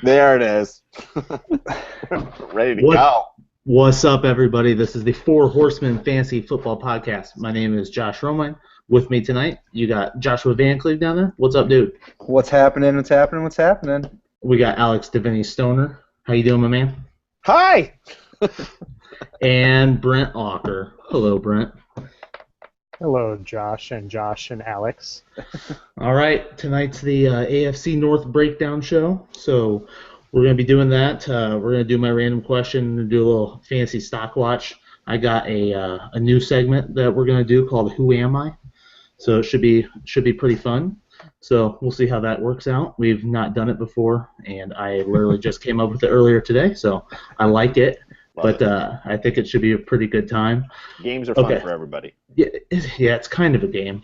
There it is. Ready to go. What's up, everybody? This is the Four Horsemen Fantasy Football Podcast. My name is Josh Romine. With me tonight, you got Joshua Van Cleve down there. What's up, dude? What's happening? What's happening? What's happening? We got Alex Deviney Stoner. How you doing, my man? Hi. And Brent Walker. Hello, Brent. Hello, Josh and Alex. All right, tonight's the AFC North breakdown show. So we're going to be doing that. We're going to do my random question and do a little fantasy stock watch. I got a new segment that we're going to do called Who Am I? So it should be pretty fun. So we'll see how that works out. We've not done it before, and I literally just came up with it earlier today, so I like it. But I think it should be a pretty good time. Games are fun for everybody. Yeah, it's kind of a game.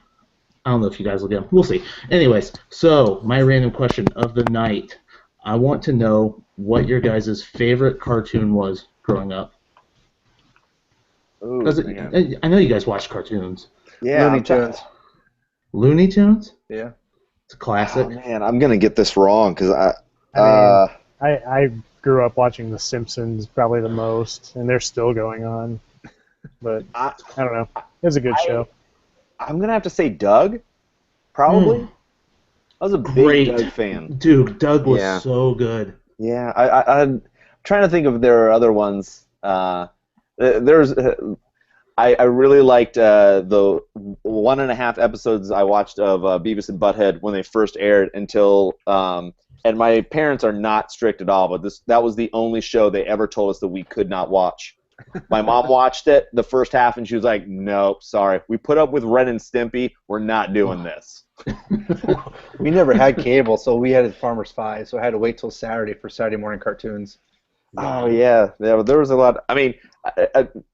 I don't know if you guys will get them. We'll see. Anyways, so my random question of the night. I want to know what your guys' favorite cartoon was growing up. Ooh, I know you guys watch cartoons. Yeah, Looney Tunes. Looney Tunes? Yeah. It's a classic. Oh, man, I'm going to get this wrong because I grew up watching The Simpsons probably the most, and they're still going on. But I don't know. It was a good show. I'm going to have to say Doug, probably. I was a big Doug fan. Dude, Doug was so good. Yeah, I'm trying to think if there are other ones. I really liked the 1.5 episodes I watched of Beavis and Butthead when they first aired until, and my parents are not strict at all, but that was the only show they ever told us that we could not watch. My mom watched it the first half, and she was like, "No, sorry. We put up with Ren and Stimpy. We're not doing this." We never had cable, so we had Farmer's 5, so I had to wait till Saturday for Saturday morning cartoons. Oh, yeah. There was a lot. I mean,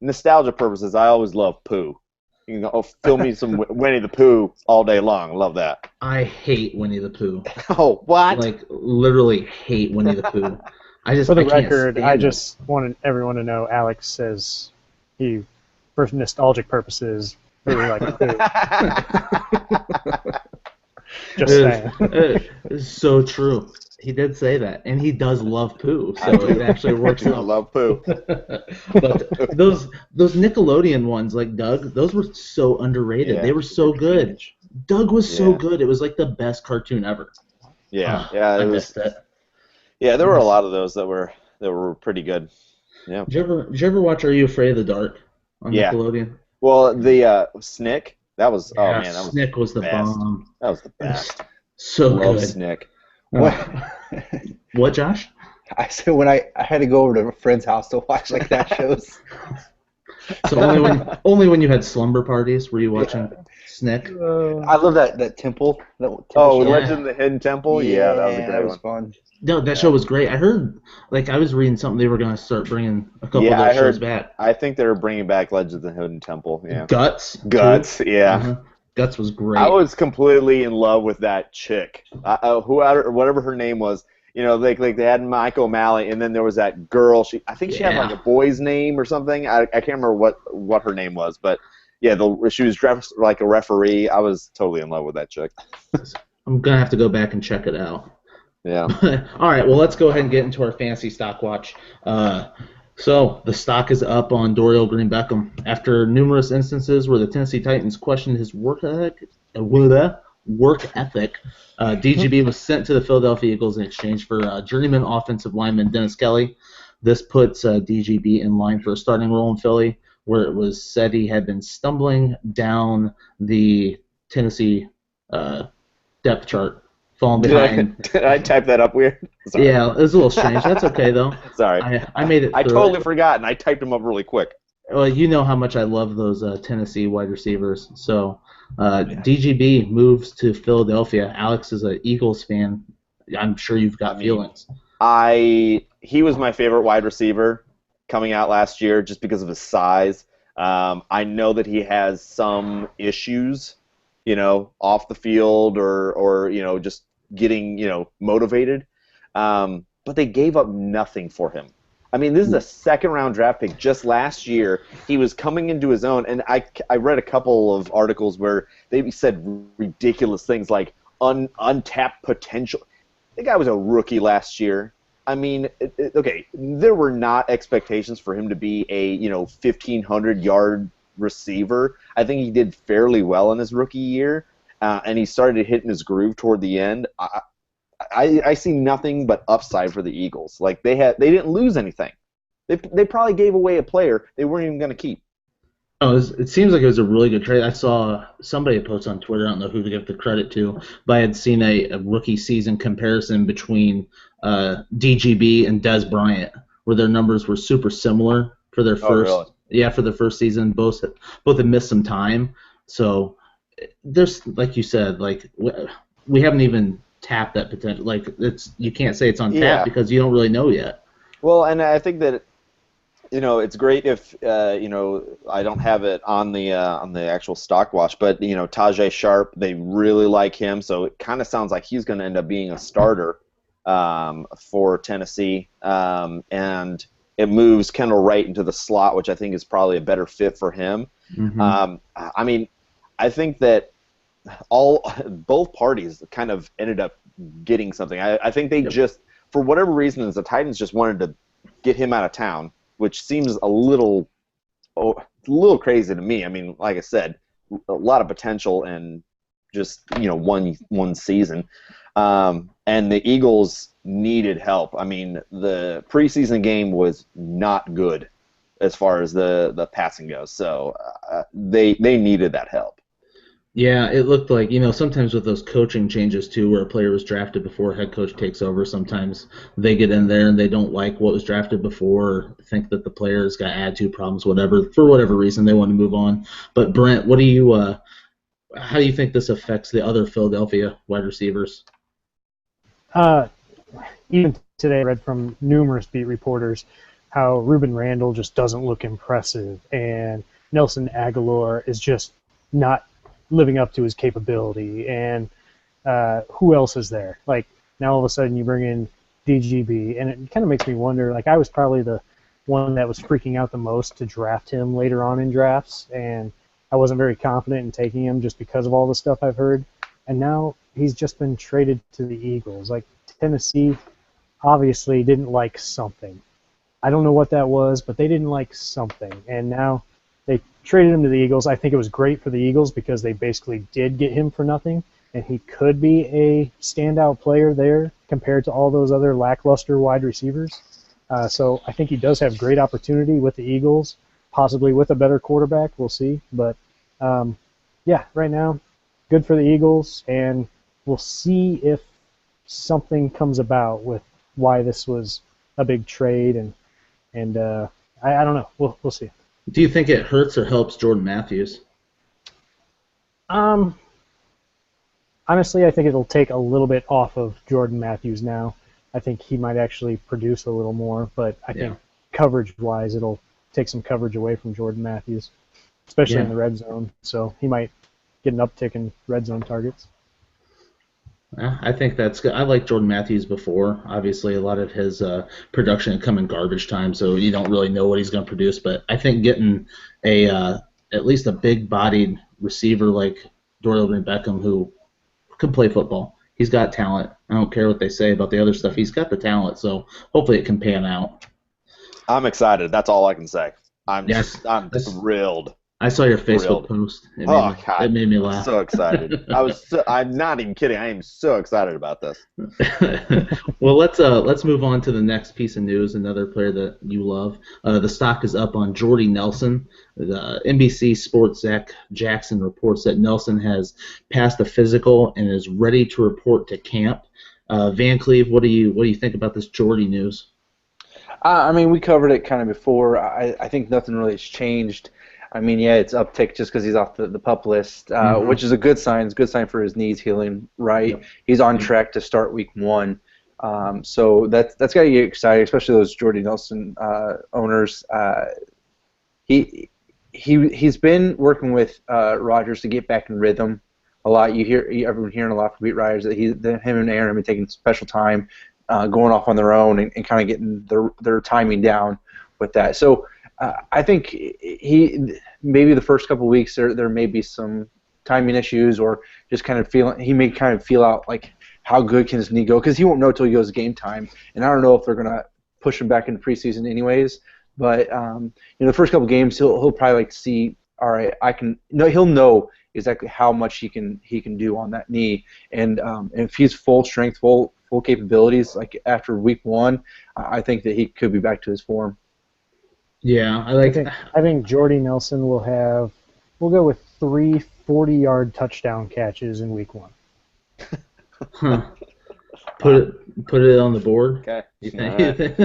nostalgia purposes, I always love Pooh. You know, fill me some Winnie the Pooh all day long. Love that. I hate Winnie the Pooh. Oh, what? Like, literally hate Winnie the Pooh. For the record, I just wanted everyone to know Alex says he, for nostalgic purposes, really likes Pooh. Just saying. It's so true. He did say that, and he does love Pooh, so it actually works out. I love Pooh. But those Nickelodeon ones, like Doug, those were so underrated. Yeah, they were so good. Doug was so good. It was like the best cartoon ever. Yeah, I missed it. Yeah, there were a lot of those that were pretty good. Yeah. Did you ever watch Are You Afraid of the Dark on Nickelodeon? Well, the Snick, that was Snick was the bomb. That was the best. So Love good. Snick. What, Josh? I said when I had to go over to a friend's house to watch like that shows. So only when you had slumber parties were you watching Snick? I love that temple. Legend of the Hidden Temple? Yeah, that was a great that was one. fun. No, that show was great. I heard, I was reading something they were going to start bringing a couple of those shows back. I think they're bringing back Legend of the Hidden Temple. Yeah. Guts, yeah. Uh-huh. Guts was great. I was completely in love with that chick, whatever her name was. You know, like they had Mike O'Malley, and then there was that girl. I think she had like a boy's name or something. I can't remember what her name was, but yeah, she was dressed like a referee. I was totally in love with that chick. I'm gonna have to go back and check it out. Yeah. All right. Well, let's go ahead and get into our fantasy stock watch. So the stock is up on Dorial Green Beckham after numerous instances where the Tennessee Titans questioned his work ethic. DGB was sent to the Philadelphia Eagles in exchange for journeyman offensive lineman Dennis Kelly. This puts DGB in line for a starting role in Philly, where it was said he had been stumbling down the Tennessee depth chart, falling behind. Did I type that up weird? Sorry. Yeah, it was a little strange. That's okay, though. Sorry. I made it. I totally forgot, and I typed them up really quick. Well, you know how much I love those Tennessee wide receivers. So DGB moves to Philadelphia. Alex is an Eagles fan. I'm sure you've got feelings. He was my favorite wide receiver coming out last year just because of his size. I know that he has some issues, off the field or just getting, motivated. But they gave up nothing for him. I mean, this is a second-round draft pick. Just last year, he was coming into his own, and I read a couple of articles where they said ridiculous things like untapped potential. The guy was a rookie last year. I mean, okay, there were not expectations for him to be a 1,500-yard receiver. I think he did fairly well in his rookie year, and he started hitting his groove toward the end. I see nothing but upside for the Eagles. Like they didn't lose anything. They probably gave away a player they weren't even going to keep. Oh, it seems like it was a really good trade. I saw somebody post on Twitter. I don't know who to give the credit to, but I had seen a rookie season comparison between DGB and Dez Bryant, where their numbers were super similar for their first. Really? For the first season. Both had missed some time. So there's, like you said, like we haven't even tapped that potential. Like you can't say it's on tap because you don't really know yet. Well, and I think that. It's great if I don't have it on the actual stock watch, but Tajay Sharp, they really like him, so it kind of sounds like he's going to end up being a starter for Tennessee, and it moves Kendall Wright into the slot, which I think is probably a better fit for him. Mm-hmm. I mean, I think that both parties kind of ended up getting something. I think they just, for whatever reason, the Titans just wanted to get him out of town, which seems a little crazy to me. I mean, like I said, a lot of potential and just one season, and the Eagles needed help. I mean, the preseason game was not good as far as the passing goes, so they needed that help. Yeah, it looked like, sometimes with those coaching changes too, where a player was drafted before a head coach takes over, sometimes they get in there and they don't like what was drafted before, or think that the player's got attitude problems, whatever. For whatever reason, they want to move on. But Brent, how do you think this affects the other Philadelphia wide receivers? Even today, I read from numerous beat reporters how Ruben Randall just doesn't look impressive, and Nelson Aguilar is just not living up to his capability, and who else is there? Like, now all of a sudden you bring in DGB, and it kind of makes me wonder, like, I was probably the one that was freaking out the most to draft him later on in drafts, and I wasn't very confident in taking him just because of all the stuff I've heard, and now he's just been traded to the Eagles. Like, Tennessee obviously didn't like something. I don't know what that was, but they didn't like something, and now they traded him to the Eagles. I think it was great for the Eagles because they basically did get him for nothing, and he could be a standout player there compared to all those other lackluster wide receivers. So I think he does have great opportunity with the Eagles, possibly with a better quarterback. We'll see. But, right now, good for the Eagles, and we'll see if something comes about with why this was a big trade, and I don't know. We'll see. Do you think it hurts or helps Jordan Matthews? Honestly, I think it'll take a little bit off of Jordan Matthews now. I think he might actually produce a little more, but I think coverage-wise, it'll take some coverage away from Jordan Matthews, especially in the red zone. So he might get an uptick in red zone targets. I think that's good. I liked Jordan Matthews before. Obviously, a lot of his production had come in garbage time, so you don't really know what he's going to produce. But I think getting at least a big-bodied receiver like Dorian Beckham, who could play football, he's got talent. I don't care what they say about the other stuff. He's got the talent, so hopefully it can pan out. I'm excited. That's all I can say. I'm thrilled. I saw your Facebook post. It made me laugh. I'm so excited. I'm not even kidding. I am so excited about this. Well, let's move on to the next piece of news. Another player that you love. The stock is up on Jordy Nelson. The NBC Sports Zach Jackson reports that Nelson has passed the physical and is ready to report to camp. Van Cleve, what do you think about this Jordy news? I mean, we covered it kind of before. I think nothing really has changed. I mean, it's uptick just because he's off the PUP list, which is a good sign. It's a good sign for his knees healing right. Yep. He's on track to start week 1. So that's got to get exciting, especially those Jordy Nelson owners. He's been working with Rodgers to get back in rhythm a lot. Everyone hearing a lot from beat writers that him and Aaron have been taking special time, going off on their own and kind of getting their timing down with that. So I think maybe the first couple of weeks there may be some timing issues, or just kind of he may kind of feel out like how good can his knee go, because he won't know till he goes game time, and I don't know if they're gonna push him back into preseason anyways. But the first couple games he'll probably like to see. All right, he'll know exactly how much he can do on that knee, and if he's full strength, full capabilities, like after week 1, I think that he could be back to his form. Yeah, I think Jordy Nelson we'll go with 3 40-yard touchdown catches in week 1. Huh. Put it on the board. Okay. You think?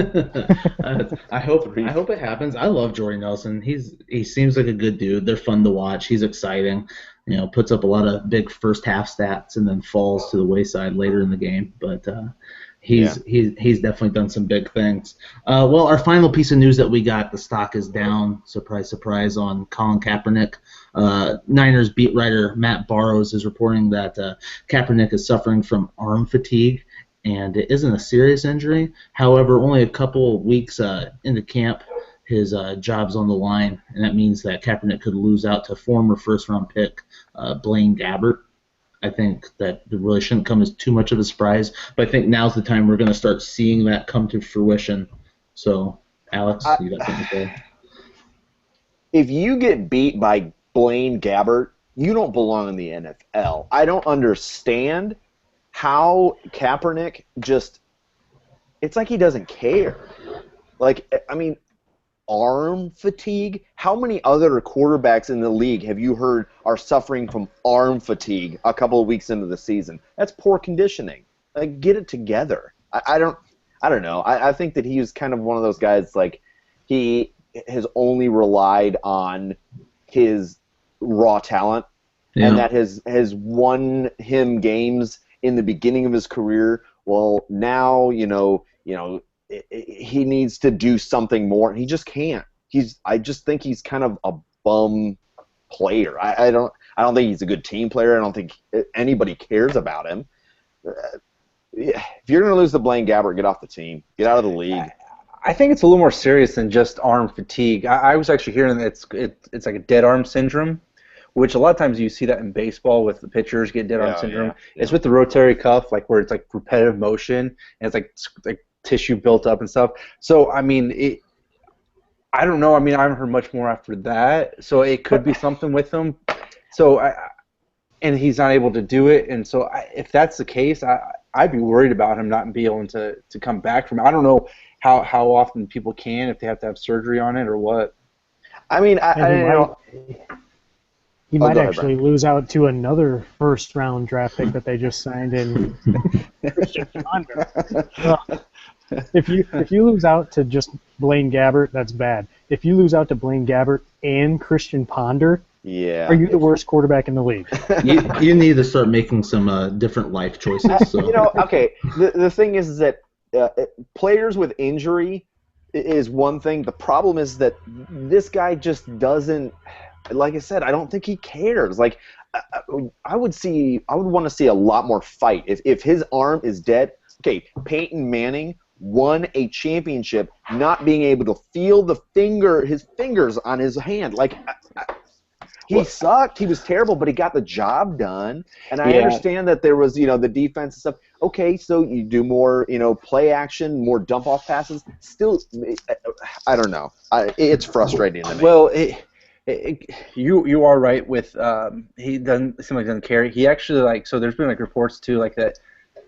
I hope it happens. I love Jordy Nelson. He seems like a good dude. They're fun to watch. He's exciting. Puts up a lot of big first half stats and then falls to the wayside later in the game. But he's definitely done some big things. Well, our final piece of news that we got, the stock is down. Surprise, surprise, on Colin Kaepernick. Niners beat writer Matt Barrows is reporting that Kaepernick is suffering from arm fatigue, and it isn't a serious injury. However, only a couple weeks into camp, his job's on the line, and that means that Kaepernick could lose out to former first-round pick Blaine Gabbert. I think that it really shouldn't come as too much of a surprise, but I think now's the time we're going to start seeing that come to fruition. So, Alex, you got something to say? If you get beat by Blaine Gabbert, you don't belong in the NFL. I don't understand how Kaepernick it's like he doesn't care. Like, I mean, arm fatigue? How many other quarterbacks in the league have you heard are suffering from arm fatigue a couple of weeks into the season? That's poor conditioning. Like, get it together. I don't know. I think that he was kind of one of those guys, like, he has only relied on his raw talent, and that has won him games in the beginning of his career. Well, now, he needs to do something more, and he just can't. I just think he's kind of a bum player. I don't think he's a good team player. I don't think anybody cares about him. If you're going to lose to Blaine Gabbert, get off the team. Get out of the league. I think it's a little more serious than just arm fatigue. I was actually hearing that it's like a dead arm syndrome, which a lot of times you see that in baseball with the pitchers get dead arm syndrome. Yeah. It's with the rotary cuff, like where it's like repetitive motion, and it's like tissue built up and stuff. So, I mean, I don't know. I mean, I haven't heard much more after that. So it could be something with him. So, and he's not able to do it. And so if that's the case, I'd be worried about him not being able to come back from it. I don't know how often people can, if they have to have surgery on it or what. I mean, he might actually lose out to another first-round draft pick that they just signed in Christian Ponder. If you lose out to just Blaine Gabbert, that's bad. If you lose out to Blaine Gabbert and Christian Ponder, are you the worst quarterback in the league? You need to start making some different life choices. So. Okay. The thing is that players with injury is one thing. The problem is that this guy just doesn't. Like I said, I don't think he cares. Like, I would want to see a lot more fight. If his arm is dead, okay, Peyton Manning won a championship not being able to feel his fingers on his hand. Like, he sucked. He was terrible, but he got the job done. And I understand that there was, the defense and stuff. Okay, so you do more, play action, more dump-off passes. Still, I don't know. It's frustrating to me. Well, you are right with he doesn't seem like he doesn't care. He actually so there's been reports too that,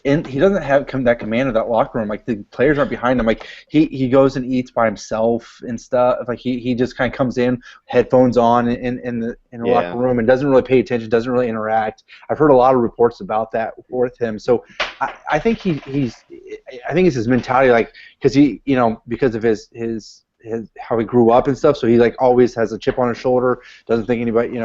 and he doesn't have that command of that locker room. Like, the players aren't behind him. Like, he goes and eats by himself and stuff. Like, he just kind of comes in, headphones on in the locker room, and doesn't really pay attention, doesn't really interact. I've heard a lot of reports about that with him. So I think I think it's his mentality, like, because of his how he grew up and stuff. So he always has a chip on his shoulder. Doesn't think anybody.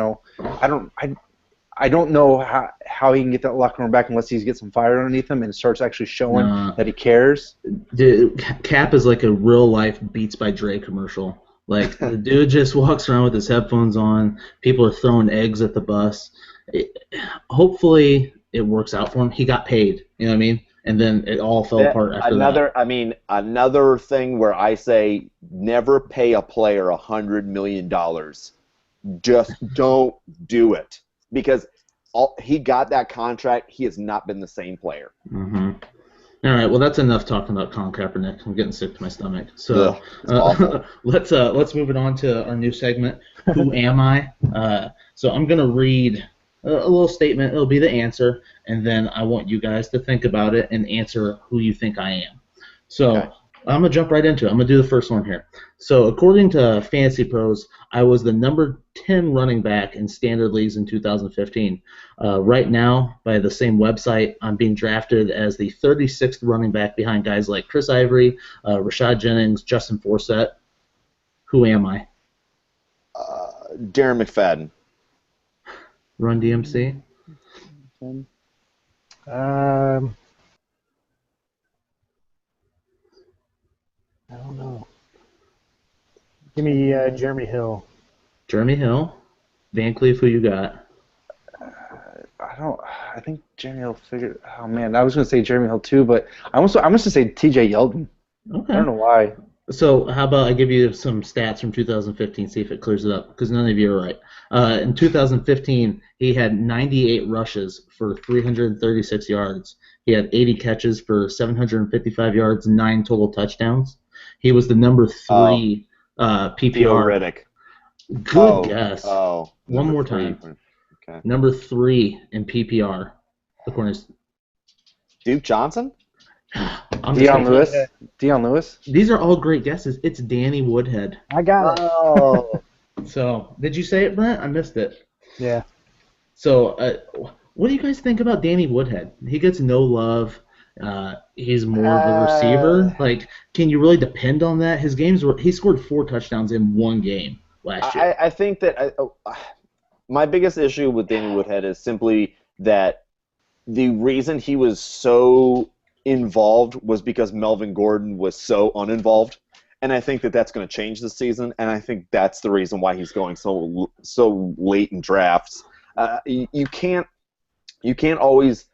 I don't know how he can get that locker room back unless he gets some fire underneath him and starts actually showing that he cares. Dude, Cap is like a real life Beats by Dre commercial. Like, the dude just walks around with his headphones on. People are throwing eggs at the bus. Hopefully it works out for him. He got paid. You know what I mean? And then it all fell apart after that. I mean, another thing where I say never pay a player $100 million. Just don't do it. Because he got that contract. He has not been the same player. Mm-hmm. All right, well, that's enough talking about Colin Kaepernick. I'm getting sick to my stomach. So let's move it on to our new segment, Who Am I? So I'm going to read a little statement. It'll be the answer, and then I want you guys to think about it and answer who you think I am. So Okay. I'm going to jump right into it. I'm going to do the first one here. So according to Fantasy Pros, I was the number 10 running back in standard leagues in 2015. Right now, by the same website, I'm being drafted as the 36th running back behind guys like Chris Ivory, Rashad Jennings, Justin Forsett. Who am I? Darren McFadden. Run DMC? I don't know. Give me Jeremy Hill. Jeremy Hill. Van Cleef, who you got? I think Jeremy Hill figured. Oh man, I was going to say Jeremy Hill too, but I'm going to say T.J. Yeldon. Okay. I don't know why. So how about I give you some stats from 2015, see if it clears it up, because none of you are right. In 2015, he had 98 rushes for 336 yards. He had 80 catches for 755 yards, 9 total touchdowns. He was the number 3 Theo PPR. Riddick. Good guess. Oh, One more 3. time. Okay. Number 3 in PPR. According to Duke Johnson? Deion Lewis. Deion Lewis. These are all great guesses. It's Danny Woodhead. I got it. Oh. So, did you say it, Brent? I missed it. Yeah. So, what do you guys think about Danny Woodhead? He gets no love. He's more of a receiver. Like, can you really depend on that? His games he scored 4 touchdowns in one game last year. I think that my biggest issue with Danny Woodhead is simply that the reason he was so involved was because Melvin Gordon was so uninvolved, and I think that that's going to change this season, and I think that's the reason why he's going so late in drafts. You can't always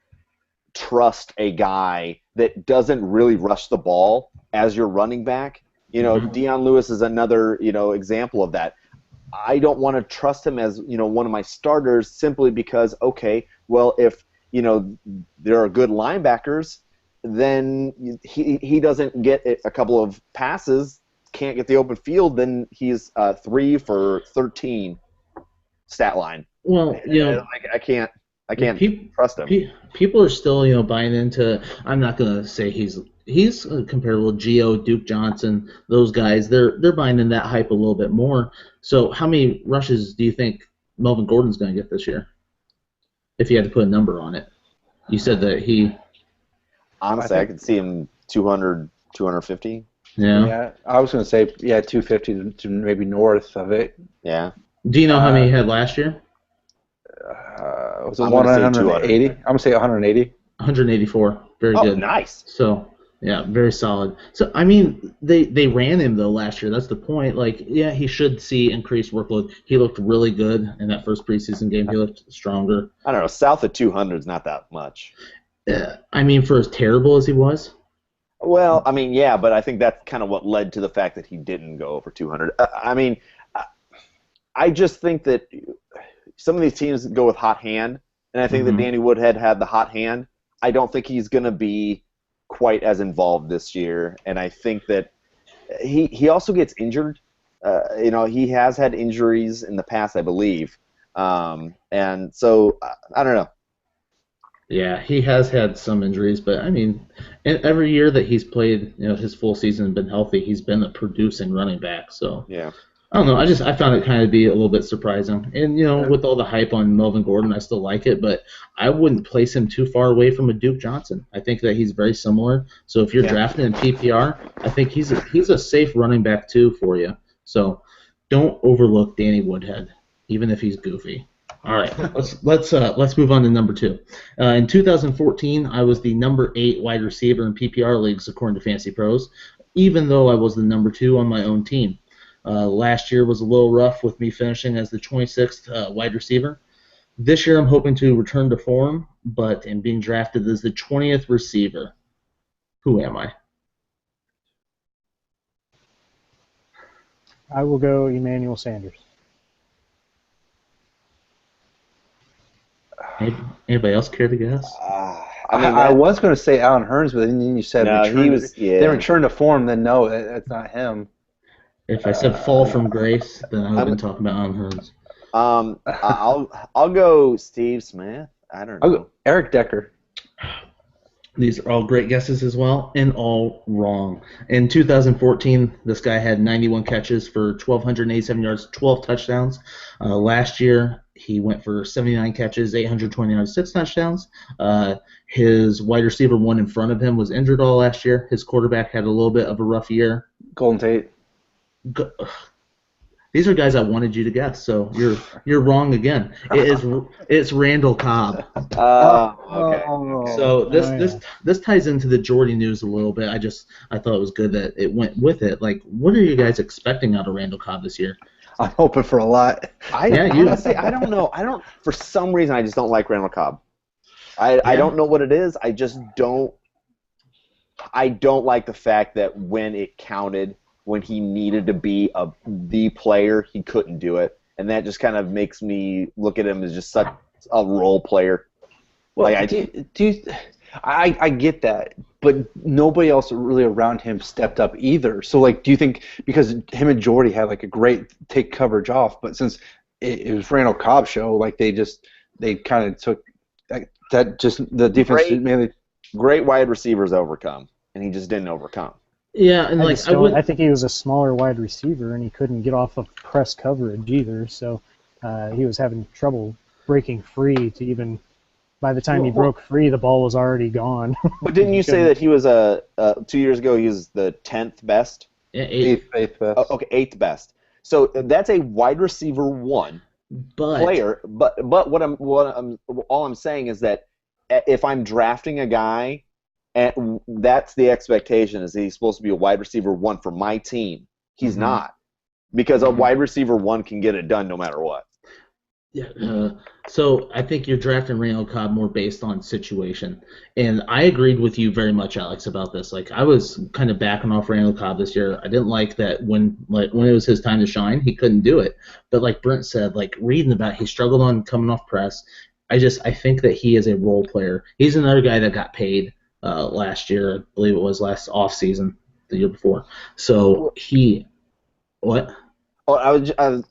trust a guy that doesn't really rush the ball as your running back. Deion Lewis is another example of that. I don't want to trust him as one of my starters simply because if there are good linebackers, then he doesn't get a couple of passes, can't get the open field, then he's 3 for 13 stat line. Well, I can't trust him. People are still buying into. I'm not gonna say he's comparable to Gio, Duke Johnson, those guys. They're buying in that hype a little bit more. So how many rushes do you think Melvin Gordon's gonna get this year? If you had to put a number on it, you said that he. Honestly, I could see him 200, 250. Yeah, I was going to say 250 to maybe north of it. Yeah. Do you know how many he had last year? Was it 180? I'm going to say 180. 184. Very good. Oh, nice. So, yeah, very solid. So, I mean, they ran him, though, last year. That's the point. Like, yeah, he should see increased workload. He looked really good in that first preseason game. He looked stronger. I don't know. South of 200 is not that much. I mean, for as terrible as he was? Well, I mean, yeah, but I think that's kind of what led to the fact that he didn't go over 200. I just think that some of these teams go with hot hand, and I think that Danny Woodhead had the hot hand. I don't think he's going to be quite as involved this year, and I think that he also gets injured. He has had injuries in the past, I believe, and so I don't know. Yeah, he has had some injuries, but I mean, every year that he's played, his full season and been healthy, he's been a producing running back. So yeah, I don't know. I found it kind of be a little bit surprising, and with all the hype on Melvin Gordon, I still like it, but I wouldn't place him too far away from a Duke Johnson. I think that he's very similar. So if you're drafting in PPR, I think he's a safe running back too for you. So don't overlook Danny Woodhead, even if he's goofy. All right, let's move on to number 2. In 2014, I was the number 8 wide receiver in PPR leagues according to Fantasy Pros, even though I was the number 2 on my own team. Last year was a little rough with me finishing as the 26th wide receiver. This year I'm hoping to return to form, but in being drafted as the 20th receiver. Who am I? I will go Emmanuel Sanders. Anybody else care to guess? I was going to say Alan Hearns, but then you said no, he was. Yeah. They returned to form. Then no, that's not him. If I said fall from grace, then I would have been talking about Alan Hearns. I'll go Steve Smith. I don't know. I'll go Eric Decker. These are all great guesses as well, and all wrong. In 2014, this guy had 91 catches for 1,287 yards, 12 touchdowns. Last year, he went for 79 catches, 820 yards, 6 touchdowns. His wide receiver one in front of him was injured all last year. His quarterback had a little bit of a rough year. Golden Tate. These are guys I wanted you to guess, so you're wrong again. It's Randall Cobb. Okay. So this ties into the Jordy news a little bit. I thought it was good that it went with it. Like, what are you guys expecting out of Randall Cobb this year? I'm hoping for a lot. Honestly, I don't know. For some reason, I just don't like Randall Cobb. I don't know what it is. I just don't. I don't like the fact that when it counted, when he needed to be the player, he couldn't do it, and that just kind of makes me look at him as just such a role player. Well, I get that, but nobody else really around him stepped up either. So, like, do you think because him and Jordy had like a great take coverage off, but since it was Randall Cobb's show, like they kind of took that just the defense great wide receivers overcome, and he just didn't overcome. Yeah, and I think he was a smaller wide receiver, and he couldn't get off of press coverage either. So he was having trouble breaking free to even. By the time he broke free, the ball was already gone. But didn't you say that he was 2 years ago? He was the 10th best. Yeah, eighth best. Okay, 8th best. So that's a wide receiver one player. But all I'm saying is that if I'm drafting a guy. And that's the expectation, is that he's supposed to be a wide receiver one for my team. He's not. Because a wide receiver one can get it done no matter what. Yeah. So I think you're drafting Randall Cobb more based on situation. And I agreed with you very much, Alex, about this. Like, I was kind of backing off Randall Cobb this year. I didn't like that when it was his time to shine, he couldn't do it. But like Brent said, like reading about it, he struggled on coming off press. I think that he is a role player. He's another guy that got paid. Last year, I believe it was last off season, the year before. So what? Oh,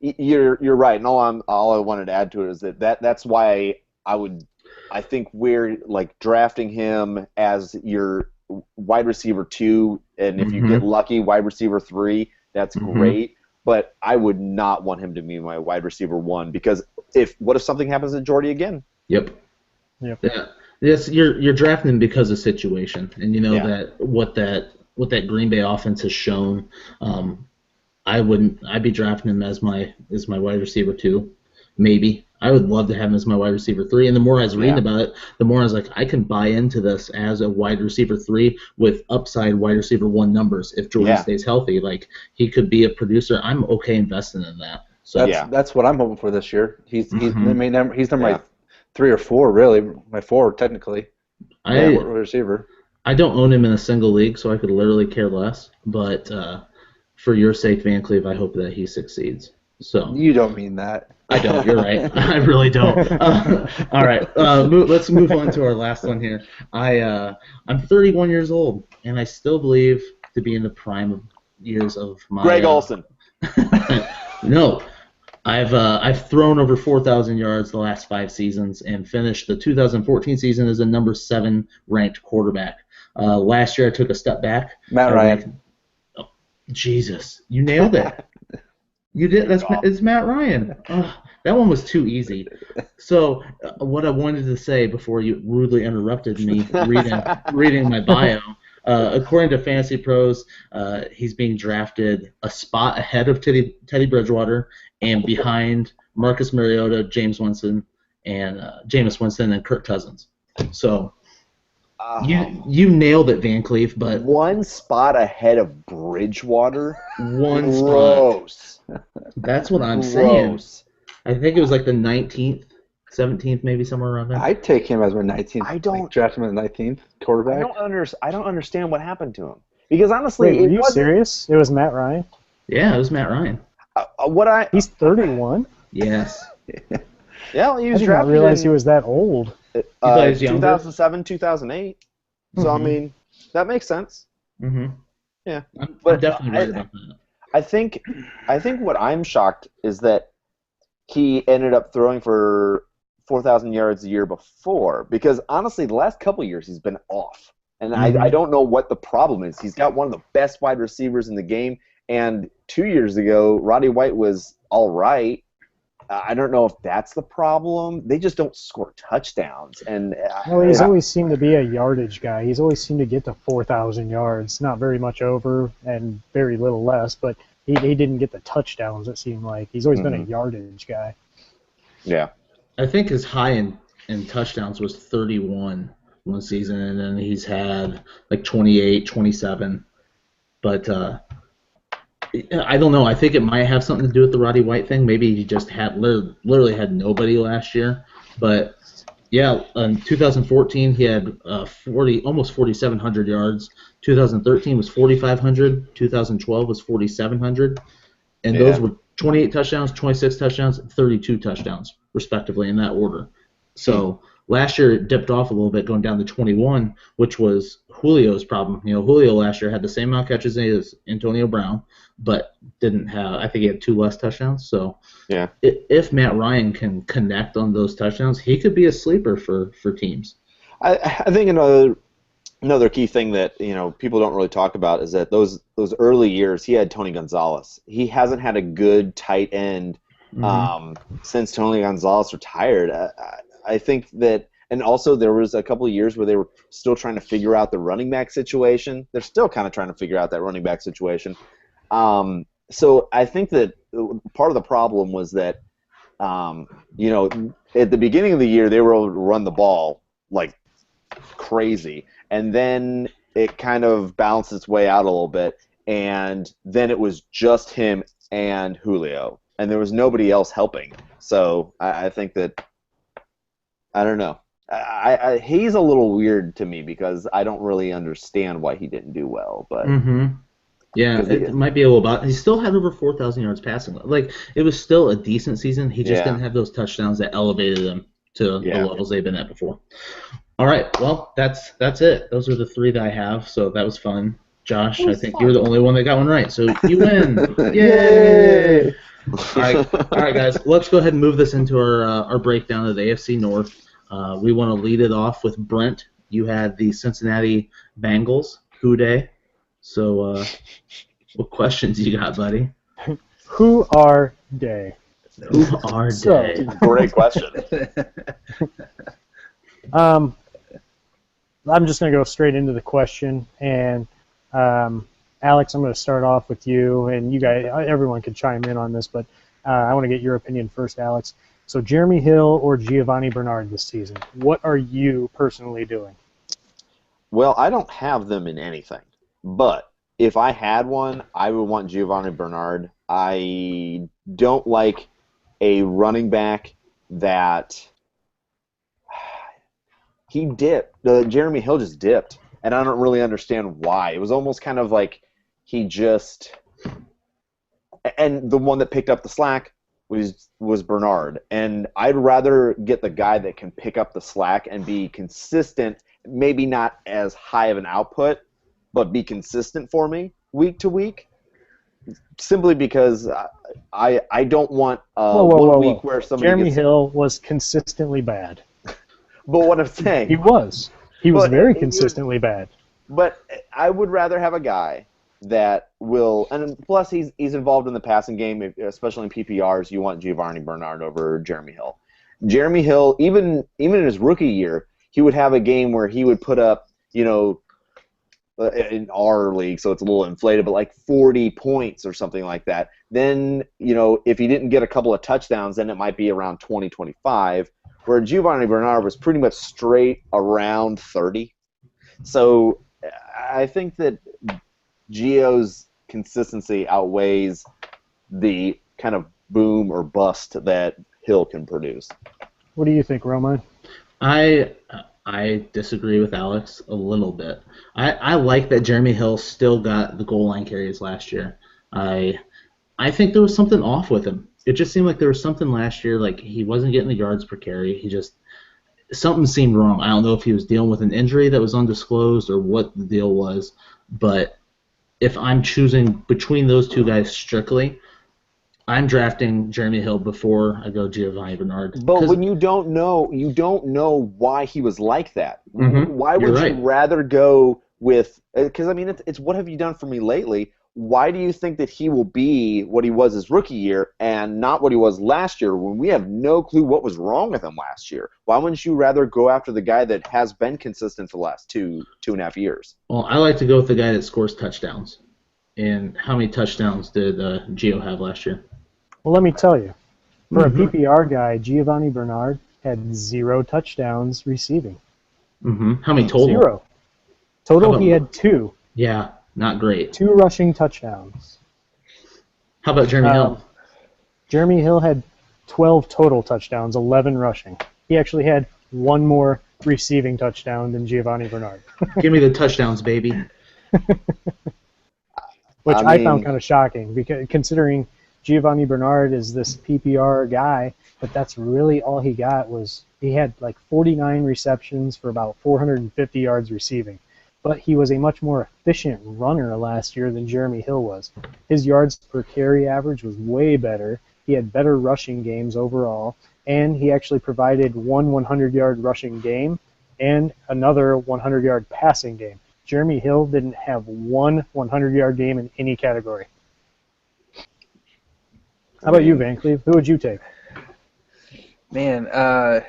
you're right. And all I wanted to add to it is that's why I think we're like drafting him as your wide receiver 2, and if you get lucky, wide receiver 3. That's great. But I would not want him to be my wide receiver 1 because what if something happens to Jordy again? Yep. Yeah. Yes, you're drafting him because of situation, and you know that what that Green Bay offense has shown. I'd be drafting him as my wide receiver 2, maybe. I would love to have him as my wide receiver 3. And the more I was reading about it, the more I was like, I can buy into this as a wide receiver 3 with upside wide receiver 1 numbers if Jordan stays healthy. Like, he could be a producer. I'm okay investing in that. So that's what I'm hoping for this year. He's number 3 or 4, really. My 4, technically. Receiver. I don't own him in a single league, so I could literally care less. But for your sake, Van Cleve, I hope that he succeeds. So you don't mean that. I don't. You're right. I really don't. All right. Let's move on to our last one here. I'm 31 years old, and I still believe to be in the prime years of my. Greg Olson. No. I've thrown over 4,000 yards the last 5 seasons and finished the 2014 season as a number 7 ranked quarterback. Last year I took a step back. Matt Ryan. Jesus, you nailed it. You did. It's Matt Ryan. That one was too easy. So what I wanted to say before you rudely interrupted me reading my bio. According to Fantasy Pros, he's being drafted a spot ahead of Teddy Bridgewater and behind Marcus Mariota, Jameis Winston, and Kirk Cousins. So you nailed it, Van Cleve. But one spot ahead of Bridgewater. One Gross. Spot. That's what I'm saying. I think it was like the 19th. 17th, maybe somewhere around there. I'd take him as my 19th. Draft him as the 19th quarterback. I don't understand what happened to him. Because honestly, wait, are you serious? It was Matt Ryan. Yeah, it was Matt Ryan. He's 31. Yes. Yeah, he I was did not drafted realize he in was that old. thought he was younger? 2007, 2008. So I Mhm. mean, that makes sense. Mm-hmm. Yeah, I'm but definitely right about that. I think what I'm shocked is that he ended up throwing for 4,000 yards the year before, because honestly, the last couple of years he's been off, and I don't know what the problem is. He's got one of the best wide receivers in the game, and 2 years ago, Roddy White was all right. I don't know if that's the problem. They just don't score touchdowns, and Well, he's always seemed to be a yardage guy. He's always seemed to get to 4,000 yards, not very much over and very little less, but he didn't get the touchdowns, it seemed like. He's always been a yardage guy. yeah. I think his high in touchdowns was 31 one season, and then he's had like 28, 27. But I don't know. I think it might have something to do with the Roddy White thing. Maybe he just had literally had nobody last year. But yeah, in 2014 he had almost 4,700 yards. 2013 was 4,500. 2012 was 4,700, and those were 28 touchdowns, 26 touchdowns, 32 touchdowns, respectively, in that order. So last year it dipped off a little bit, going down to 21, which was Julio's problem. Julio last year had the same amount of catches as Antonio Brown, but didn't have. I think he had 2 less touchdowns. So Yeah. if Matt Ryan can connect on those touchdowns, he could be a sleeper for teams. I think another key thing that people don't really talk about is that those early years he had Tony Gonzalez. He hasn't had a good tight end since Tony Gonzalez retired. I think that, and also there was a couple of years where they were still trying to figure out the running back situation. They're still kind of trying to figure out that running back situation. So I think that part of the problem was that at the beginning of the year they were able to run the ball like crazy, and then it kind of balanced its way out a little bit, and then it was just him and Julio, and there was nobody else helping. So I think that, I don't know. He's a little weird to me because I don't really understand why he didn't do well. But yeah, it might be a little about. He still had over 4,000 yards passing. Like, it was still a decent season. He just didn't have those touchdowns that elevated him to the levels they've been at before. All right, well, that's it. Those are the 3 that I have, so that was fun. Josh, I think you're the only one that got one right, so you win. Yay! All right, guys, let's go ahead and move this into our breakdown of the AFC North. We want to lead it off with Brent. You had the Cincinnati Bengals. Who dey? So, what questions you got, buddy? Who are they? Who are they? Great question. I'm just going to go straight into the question, and Alex, I'm going to start off with you, and you guys, everyone can chime in on this, but I want to get your opinion first, Alex. So Jeremy Hill or Giovanni Bernard this season? What are you personally doing? Well, I don't have them in anything, but if I had one, I would want Giovanni Bernard. I don't like a running back that he dipped. Jeremy Hill just dipped, and I don't really understand why. It was almost kind of like he just, and the one that picked up the slack was Bernard, and I'd rather get the guy that can pick up the slack and be consistent, maybe not as high of an output, but be consistent for me week to week, simply because I don't want one week where somebody Jeremy Hill was consistently bad. But what I'm saying, he was very consistently bad. But I would rather have a guy that will, and plus he's involved in the passing game, especially in PPRs. You want Giovanni Bernard over Jeremy Hill. Jeremy Hill, even in his rookie year, he would have a game where he would put up, in our league, so it's a little inflated, but like 40 points or something like that. Then, if he didn't get a couple of touchdowns, then it might be around 20, 25, where Giovanni Bernard was pretty much straight around 30. So I think that Gio's consistency outweighs the kind of boom or bust that Hill can produce. What do you think, Roman? I disagree with Alex a little bit. I like that Jeremy Hill still got the goal line carries last year. I think there was something off with him. it just seemed like there was something last year, like he wasn't getting the yards per carry. Something seemed wrong. I don't know if he was dealing with an injury that was undisclosed or what the deal was, but if I'm choosing between those two guys strictly, I'm drafting Jeremy Hill before I go Giovanni Bernard. But when you don't know why he was like that. Why would you rather go with? Because I mean, it's what have you done for me lately? Why do you think that he will be what he was his rookie year and not what he was last year when we have no clue what was wrong with him last year? Why wouldn't you rather go after the guy that has been consistent for the last two and a half years? Well, I like to go with the guy that scores touchdowns. And how many touchdowns did Gio have last year? Well, let me tell you. For a PPR guy, Giovanni Bernard had 0 touchdowns receiving. How many total? 0. Total, he had 2. Yeah, not great. 2 rushing touchdowns. How about Jeremy Hill? Jeremy Hill had 12 total touchdowns, 11 rushing. He actually had 1 more receiving touchdown than Giovanni Bernard. Give me the touchdowns, baby. Which I found kind of shocking, because considering Giovanni Bernard is this PPR guy, but that's really all he got. He had like 49 receptions for about 450 yards receiving. But he was a much more efficient runner last year than Jeremy Hill was. His yards per carry average was way better. He had better rushing games overall, and he actually provided one 100-yard rushing game and another 100-yard passing game. Jeremy Hill didn't have one 100-yard game in any category. How about you, Van Cleve? Who would you take? Man, I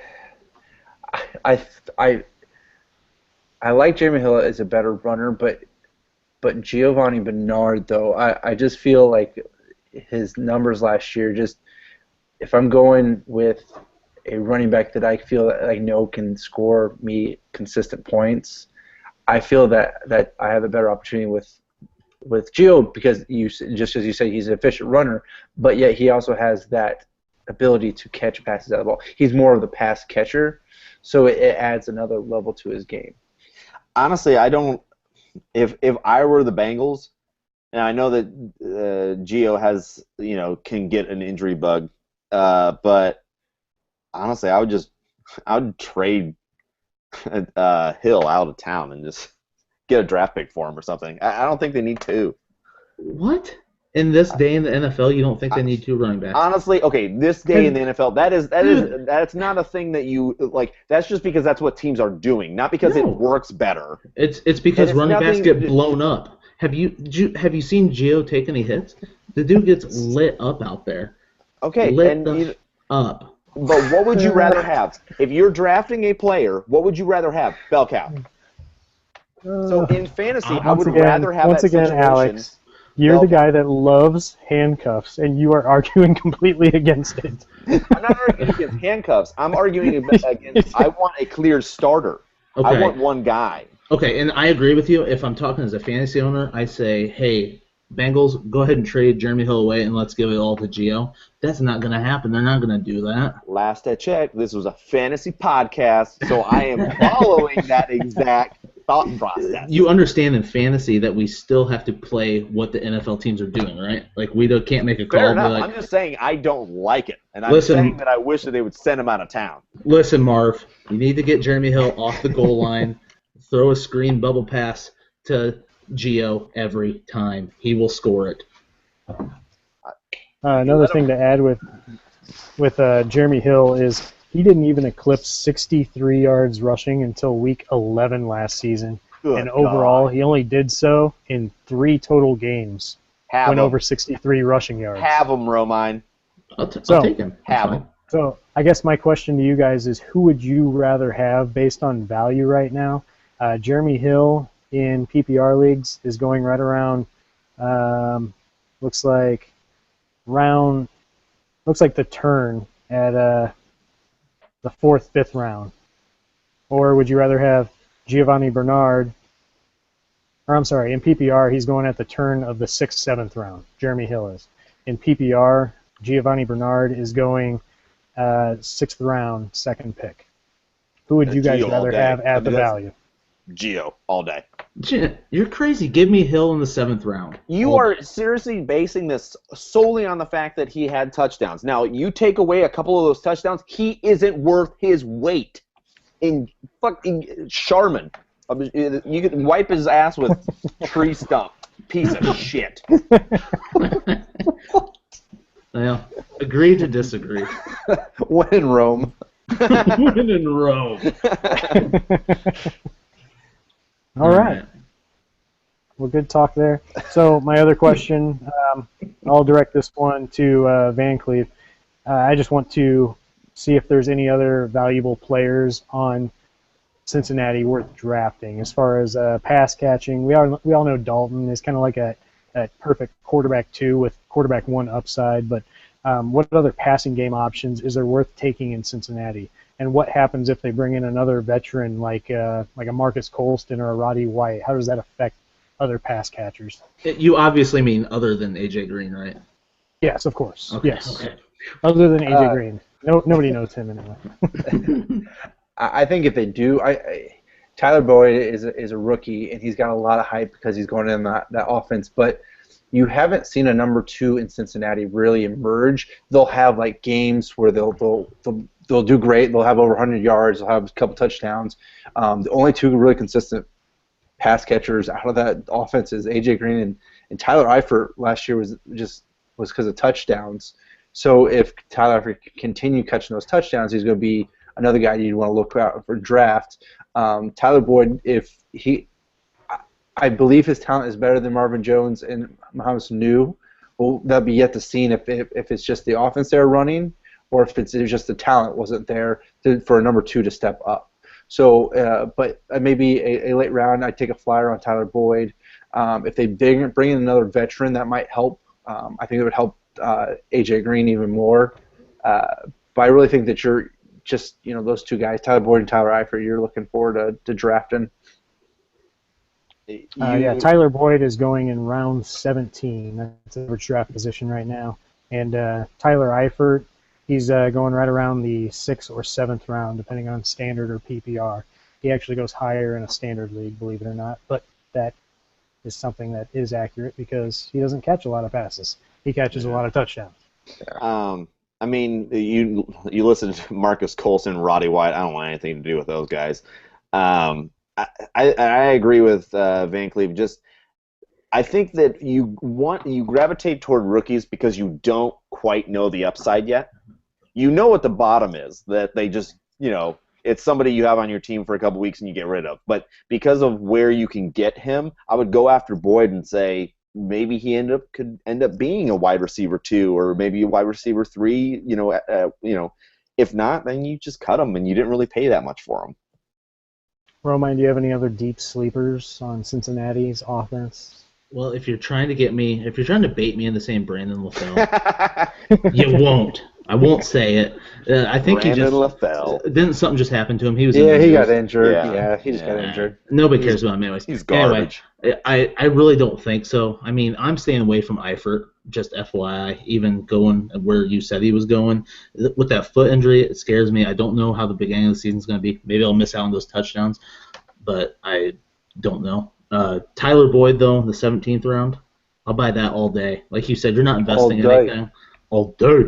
like Jeremy Hill as a better runner, but Giovanni Bernard, though, I just feel like his numbers last year, just if I'm going with a running back that I feel that I know can score me consistent points, I feel that I have a better opportunity with Gio, because just as you say, he's an efficient runner, but yet he also has that ability to catch passes out of the ball. He's more of the pass catcher, so it adds another level to his game. Honestly, I don't. If I were the Bengals, and I know that Gio has can get an injury bug, but honestly, I would trade Hill out of town and just get a draft pick for him or something. I don't think they need 2. What? In this day in the NFL, you don't think they need 2 running backs? Honestly, okay, this day in the NFL, that's not a thing that you like. That's just because that's what teams are doing, not because it works better. It's because running backs get blown up. Have you seen Gio take any hits? The dude gets lit up out there. Okay, up. But what would you rather have? If you're drafting a player, what would you rather have? Bell cow. So in fantasy, I would rather have once that again, situation. Alex, you're the guy that loves handcuffs, and you are arguing completely against it. I'm not arguing against handcuffs. I'm arguing against. I want a clear starter. Okay. I want one guy. Okay, and I agree with you. If I'm talking as a fantasy owner, I say, hey, Bengals, go ahead and trade Jeremy Hill away, and let's give it all to Gio. That's not going to happen. They're not going to do that. Last I checked, this was a fantasy podcast, so I am following that exact thought process. You understand in fantasy that we still have to play what the NFL teams are doing, right? Like, we can't make a call. Fair enough. Like, I'm just saying I don't like it, and I'm saying that I wish that they would send him out of town. Listen, Marv, you need to get Jeremy Hill off the goal line, throw a screen bubble pass to Gio every time. He will score it. Another thing to add with Jeremy Hill is he didn't even eclipse 63 yards rushing until week 11 last season. And overall, he only did so in 3 total games. Went over 63 rushing yards. Have him, Romine. I'll take him. Have him. So I guess my question to you guys is, who would you rather have based on value right now? Jeremy Hill in PPR leagues is going right around, looks like the turn at the 4th, 5th round. Or would you rather have Giovanni Bernard, or I'm sorry, in PPR he's going at the turn of the 6th, 7th round. Jeremy Hill is. In PPR, Giovanni Bernard is going 6th round, 2nd pick. Who would you guys rather have at the value? Gio all day. You're crazy. Give me Hill in the 7th round. You are seriously basing this solely on the fact that he had touchdowns. Now, you take away a couple of those touchdowns, he isn't worth his weight in fucking Charmin. You can wipe his ass with tree stump. Piece of shit. Well, agree to disagree. When in Rome. When in Rome. All right. Well, good talk there. So my other question, I'll direct this one to Van Cleve. I just want to see if there's any other valuable players on Cincinnati worth drafting. As far as pass catching, we all know Dalton is kind of like a perfect quarterback 2 with quarterback 1 upside, but what other passing game options is there worth taking in Cincinnati? And what happens if they bring in another veteran like a Marcus Colston or a Roddy White? How does that affect other pass catchers? You obviously mean other than A.J. Green, right? Yes, of course. Okay. Yes. Okay. Other than A.J. Green. Nobody knows him anyway. I think if they do, Tyler Boyd is a rookie, and he's got a lot of hype because he's going in that offense, but you haven't seen a number 2 in Cincinnati really emerge. They'll have like games where they'll do great. They'll have over 100 yards. They'll have a couple touchdowns. The only 2 really consistent pass catchers out of that offense is A.J. Green and Tyler Eifert last year was because of touchdowns. So if Tyler Eifert can continue catching those touchdowns, he's going to be another guy you'd want to look out for draft. Tyler Boyd, I believe his talent is better than Marvin Jones and Mohamed Sanu. Well, that'll be yet to see if it's just the offense they're running or if it's just the talent wasn't there for a number 2 to step up. So, but maybe a late round, I'd take a flyer on Tyler Boyd. If they bring in another veteran, that might help. I think it would help A.J. Green even more. But I really think that you're just, those 2 guys, Tyler Boyd and Tyler Eifert, you're looking forward to drafting. Yeah, Tyler Boyd is going in round 17. That's the average draft position right now. And Tyler Eifert, he's going right around the 6th or 7th round, depending on standard or PPR. He actually goes higher in a standard league, believe it or not. But that is something that is accurate because he doesn't catch a lot of passes. He catches a lot of touchdowns. I mean, you listen to Marcus Colston, Roddy White. I don't want anything to do with those guys. I agree with Van Cleve. I think that you gravitate toward rookies because you don't quite know the upside yet. You know what the bottom is, that they just, it's somebody you have on your team for a couple weeks and you get rid of. But because of where you can get him, I would go after Boyd and say maybe he could end up being a wide receiver 2 or maybe a wide receiver 3. If not, then you just cut him and you didn't really pay that much for him. Romine, do you have any other deep sleepers on Cincinnati's offense? Well, if you're trying to bait me into saying Brandon LaFell, you won't. I won't say it. I think Brandon LaFell. Didn't something just happen to him? He was. He got injured. Yeah, he just got injured. Nobody cares about him anyways. He's garbage. Anyway, I really don't think so. I mean, I'm staying away from Eifert, just FYI, even going where you said he was going. With that foot injury, it scares me. I don't know how the beginning of the season is going to be. Maybe I'll miss out on those touchdowns, but I don't know. Tyler Boyd, though, the 17th round, I'll buy that all day. Like you said, you're not investing in anything. All day.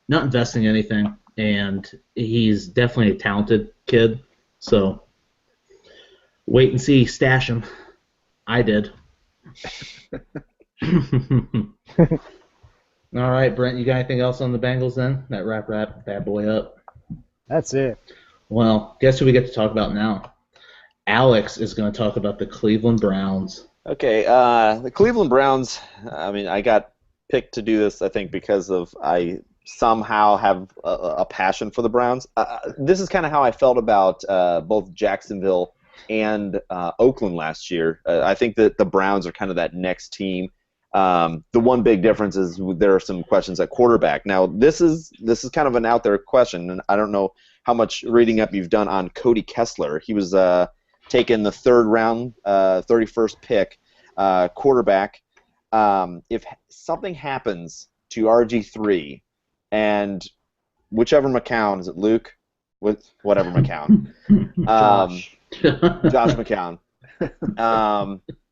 Not investing in anything, and he's definitely a talented kid. So wait and see. Stash him. I did. All right, Brent, you got anything else on the Bengals then? That wrap bad boy up. That's it. Well, guess who we get to talk about now? Alex is going to talk about the Cleveland Browns. Okay, the Cleveland Browns, I mean, I got picked to do this, I think, because I somehow have a passion for the Browns. This is kind of how I felt about both Jacksonville and Oakland last year. I think that the Browns are kind of that next team. The one big difference is there are some questions at quarterback. Now, this is kind of an out there question, and I don't know how much reading up you've done on Cody Kessler. He was taken the 3rd round, 31st pick, quarterback. If something happens to RG3, and whichever McCown, is it Luke? Whatever McCown. Josh. Josh McCown.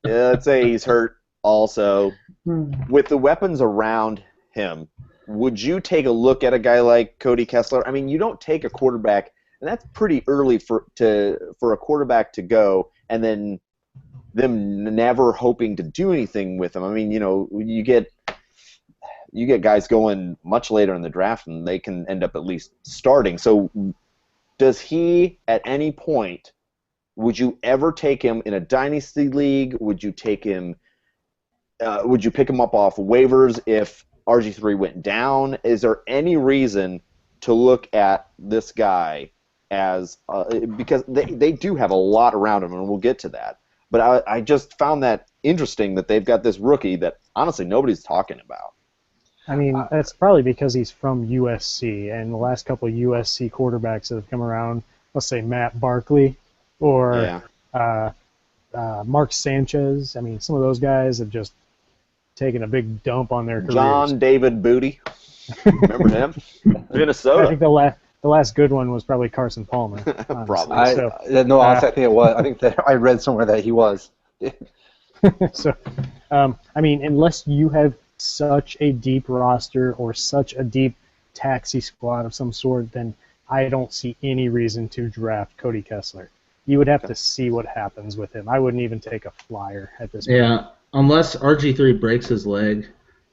Let's say he's hurt also. With the weapons around him, would you take a look at a guy like Cody Kessler? I mean, you don't take a quarterback, and that's pretty early for a quarterback to go, and then them never hoping to do anything with him. I mean, you get guys going much later in the draft, and they can end up at least starting. So, does he at any point? Would you ever take him in a dynasty league? Would you take him? Would you pick him up off waivers if RG3 went down? Is there any reason to look at this guy as because they do have a lot around him, and we'll get to that. But I just found that interesting that they've got this rookie that honestly nobody's talking about. I mean, that's probably because he's from USC, and the last couple of USC quarterbacks that have come around, let's say Matt Barkley or Mark Sanchez. I mean, some of those guys have just taken a big dump on their careers. John David Booty. Remember him? Minnesota. I think the last good one was probably Carson Palmer. Probably. I think it was. I think that I read somewhere that he was. So, I mean, unless you have such a deep roster or such a deep taxi squad of some sort, then I don't see any reason to draft Cody Kessler. You would have to see what happens with him. I wouldn't even take a flyer at this point. Yeah, unless RG3 breaks his leg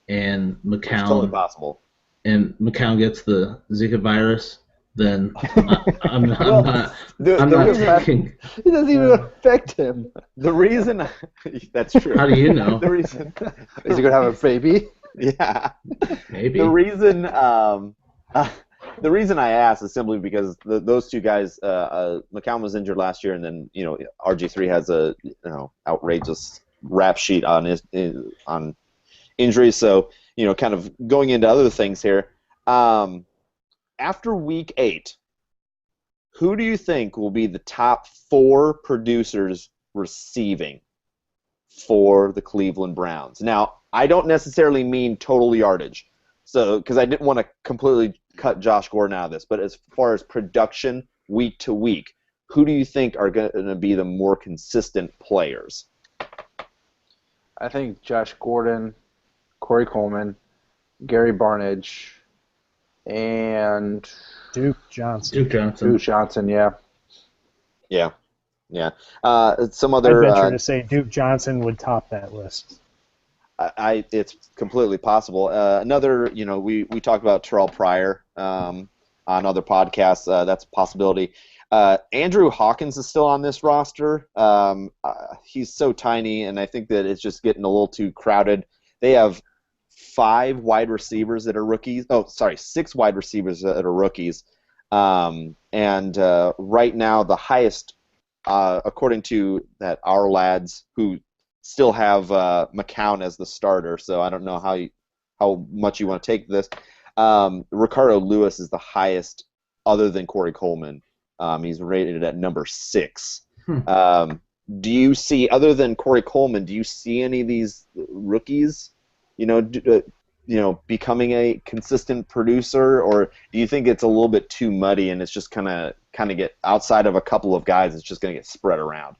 and It's totally McCown possible. gets the Zika virus, then I'm not thinking. It doesn't even affect him. The reason that's true. How do you know? The reason Is he gonna have a baby? Yeah. Maybe. The reason I asked is simply because those two guys, McCown was injured last year, and then RG3 has a outrageous rap sheet on injuries. So kind of going into other things here. After Week 8, who do you think will be the top 4 producers receiving for the Cleveland Browns? Now, I don't necessarily mean total yardage, because I didn't want to completely cut Josh Gordon out of this, but as far as production week to week, who do you think are going to be the more consistent players? I think Josh Gordon, Corey Coleman, Gary Barnidge, and Duke Johnson. Duke Johnson, yeah. Yeah. Some other. I'd venture to say Duke Johnson would top that list. It's completely possible. Another, we talked about Terrell Pryor on other podcasts. That's a possibility. Andrew Hawkins is still on this roster. He's so tiny, and I think that it's just getting a little too crowded. They have 5 wide receivers that are rookies. Oh, sorry, 6 wide receivers that are rookies. And right now, the highest, according to our lads who still have McCown as the starter, so I don't know how much you want to take this. Ricardo Lewis is the highest other than Corey Coleman. He's rated at number 6. Do you see, other than Corey Coleman, do you see any of these rookies, becoming a consistent producer, or do you think it's a little bit too muddy and it's just kind of get outside of a couple of guys, it's just going to get spread around?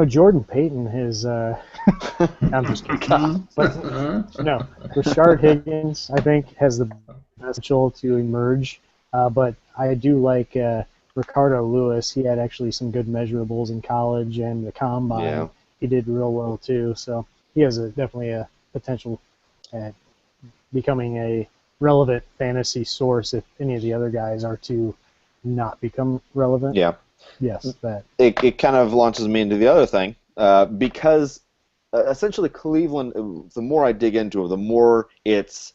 Jordan Payton is. I'm just kidding. But, no, Rashard Higgins, I think, has the potential to emerge. But I do like Ricardo Lewis. He had actually some good measurables in college and the combine. Yeah. He did real well too. So he has definitely a potential at becoming a relevant fantasy source if any of the other guys are to not become relevant. Yeah. Yes, that. It kind of launches me into the other thing, because essentially Cleveland, the more I dig into it, the more it's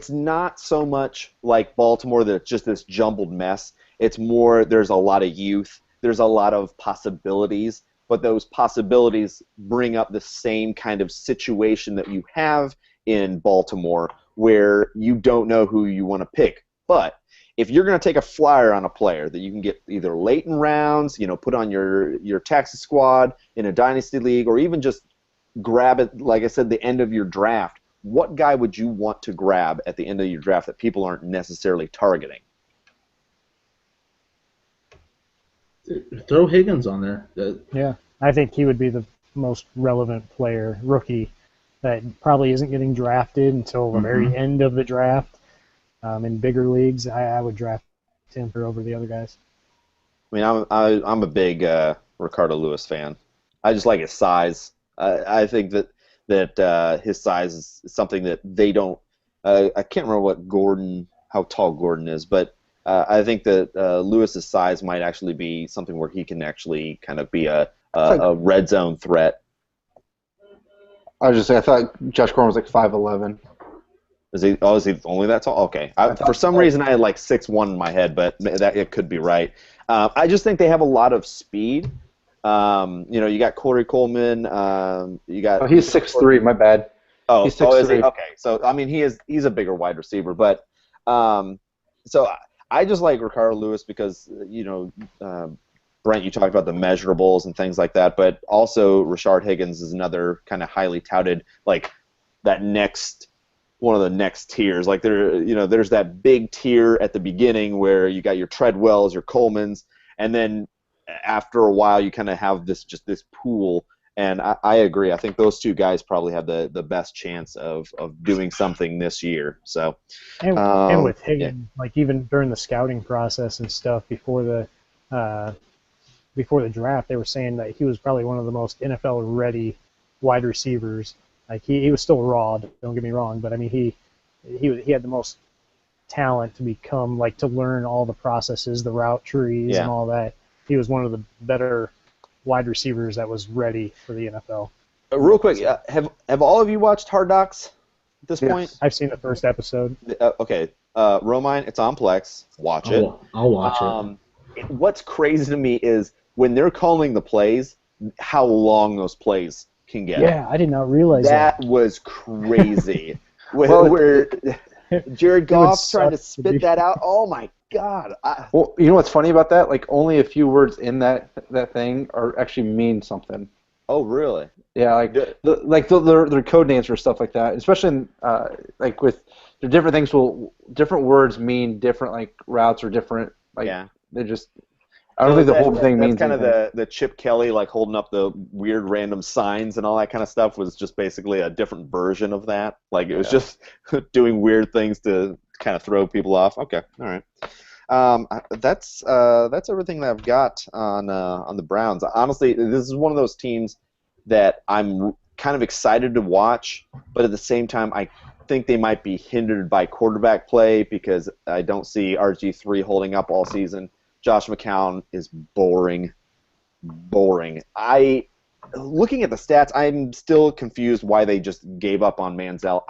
not so much like Baltimore that it's just this jumbled mess. It's more there's a lot of youth, there's a lot of possibilities, but those possibilities bring up the same kind of situation that you have in Baltimore where you don't know who you want to pick. But if you're going to take a flyer on a player that you can get either late in rounds, put on your taxi squad in a dynasty league, or even just grab it, like I said, the end of your draft, what guy would you want to grab at the end of your draft that people aren't necessarily targeting? Throw Higgins on there. Yeah, I think he would be the most relevant player, rookie, that probably isn't getting drafted until the very end of the draft. In bigger leagues, I would draft him over the other guys. I mean, I'm a big Ricardo Lewis fan. I just like his size. I think that his size is something that they don't. I can't remember how tall Gordon is, but I think that Lewis's size might actually be something where he can actually kind of be a red zone threat. I was just saying, I thought Josh Gordon was like 5'11". Is he only that tall? Okay. For some reason, I had like 6'1" in my head, but it could be right. I just think they have a lot of speed. You got Corey Coleman. You got. Oh, he's 6'3". My bad. Oh, he's 6'3". Is he? Okay. So I mean, he's a bigger wide receiver, but so I just like Ricardo Lewis because Brent, you talked about the measurables and things like that, but also Rashard Higgins is another kind of highly touted, like that one of the next tiers. Like there's that big tier at the beginning where you got your Treadwells, your Colemans, and then after a while you kind of have this pool. And I agree. I think those two guys probably have the best chance of doing something this year. So and with Higgins, like even during the scouting process and stuff before the draft, they were saying that he was probably one of the most NFL ready wide receivers. Like he was still raw, don't get me wrong, but I mean he had the most talent to become, like, to learn all the processes, the route trees and all that. He was one of the better wide receivers that was ready for the NFL. Real quick, have all of you watched Hard Knocks at this point? I've seen the first episode. Okay, Romine, it's on Plex. Watch it. I'll watch it. What's crazy to me is when they're calling the plays, how long those plays can get. Yeah, I did not realize that. That was crazy. where Jared Goff's trying to spit that out. Oh my God. Well, you know what's funny about that? Like, only a few words in that thing are actually mean something. Oh, really? Yeah, like their code names for stuff like that, especially in, like with the different things. Different words mean different like routes or different they're just. I don't think the whole thing means kind anything. of the Chip Kelly, like, holding up the weird random signs and all that kind of stuff was just basically a different version of that. Like, it was just doing weird things to kind of throw people off. Okay, all right. That's everything that I've got on the Browns. Honestly, this is one of those teams that I'm kind of excited to watch, but at the same time, I think they might be hindered by quarterback play because I don't see RG3 holding up all season. Josh McCown is boring. Looking at the stats, I'm still confused why they just gave up on Manziel.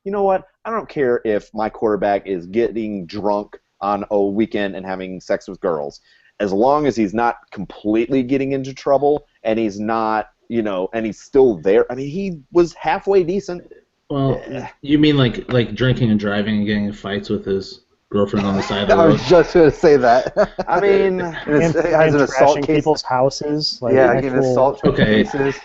You know what? I don't care if my quarterback is getting drunk on a weekend and having sex with girls, as long as he's not completely getting into trouble and he's not, and he's still there. I mean, he was halfway decent. Well, you mean like drinking and driving and getting in fights with his girlfriend on the side of the road? I was just going to say that. I mean, and trashing people's houses. Like, getting assault cases.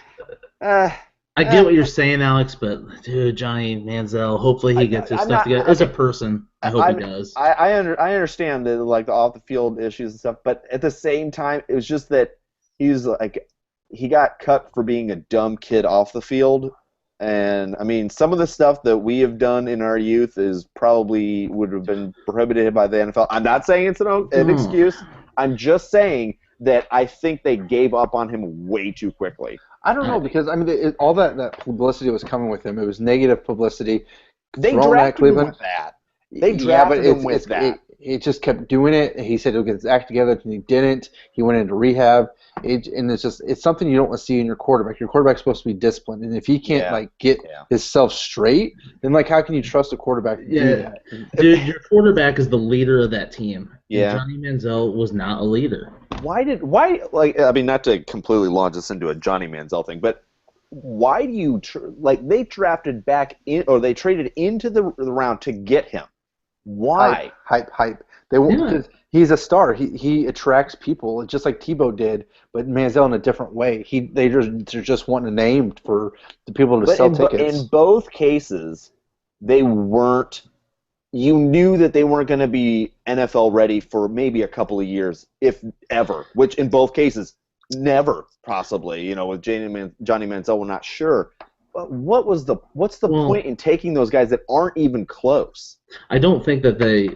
I get what you're saying, Alex, but dude, Johnny Manziel, hopefully he gets his stuff together. As a person, I hope he does. I understand the the off the field issues and stuff, but at the same time, it was just that he got cut for being a dumb kid off the field. And I mean, some of the stuff that we have done in our youth would have been prohibited by the NFL. I'm not saying it's an excuse. I'm just saying that I think they gave up on him way too quickly. I don't know, because I mean, all that publicity was coming with him. It was negative publicity. They drafted him with that. They drafted him with that. It just kept doing it. He said he'll get his act together, and he didn't. He went into rehab. And it's something you don't want to see in your quarterback. Your quarterback's supposed to be disciplined, and if he can't get himself straight, then how can you trust a quarterback to do that? Dude, your quarterback is the leader of that team. Yeah. And Johnny Manziel was not a leader. I mean, not to completely launch us into a Johnny Manziel thing, but why do you they drafted back in, or they traded into the round to get him? Why? Hype. They won't, because he's a star. He attracts people, just like Tebow did, but Manziel in a different way. They're just wanting a name for the people to sell tickets. In both cases, they weren't you knew that they weren't going to be NFL ready for maybe a couple of years, if ever, which in both cases, never possibly. With Johnny Manziel, we're not sure. But what's the point in taking those guys that aren't even close? I don't think that they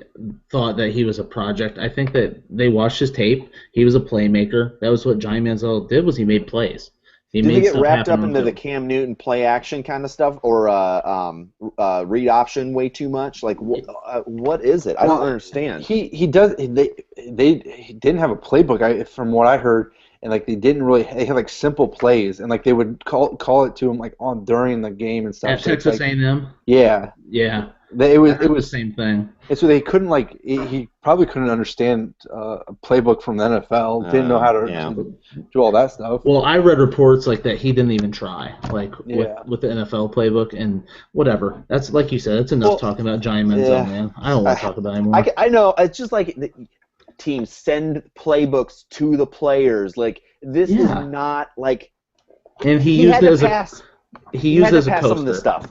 thought that he was a project. I think that they watched his tape. He was a playmaker. That was what Johnny Manziel did, was he made plays. Did they get wrapped up into the Cam Newton play action kind of stuff, or read option way too much? Like, what is it? I don't understand. He does. He didn't have a playbook, from what I heard, and like they didn't really. They had like simple plays, and like they would call it to him like on during the game and stuff. At Texas A&M. Yeah. Yeah. It was the same thing. And so they couldn't he probably couldn't understand a playbook from the NFL. Didn't know how to do all that stuff. Well, I read reports like that he didn't even try, with the NFL playbook and whatever. That's like you said. That's enough talking about Johnny Manziel, man. I don't want to talk about it anymore. I know. It's just like teams send playbooks to the players. Like this is not like. And he used it as pass. He used it as a pass coaster. some of this stuff.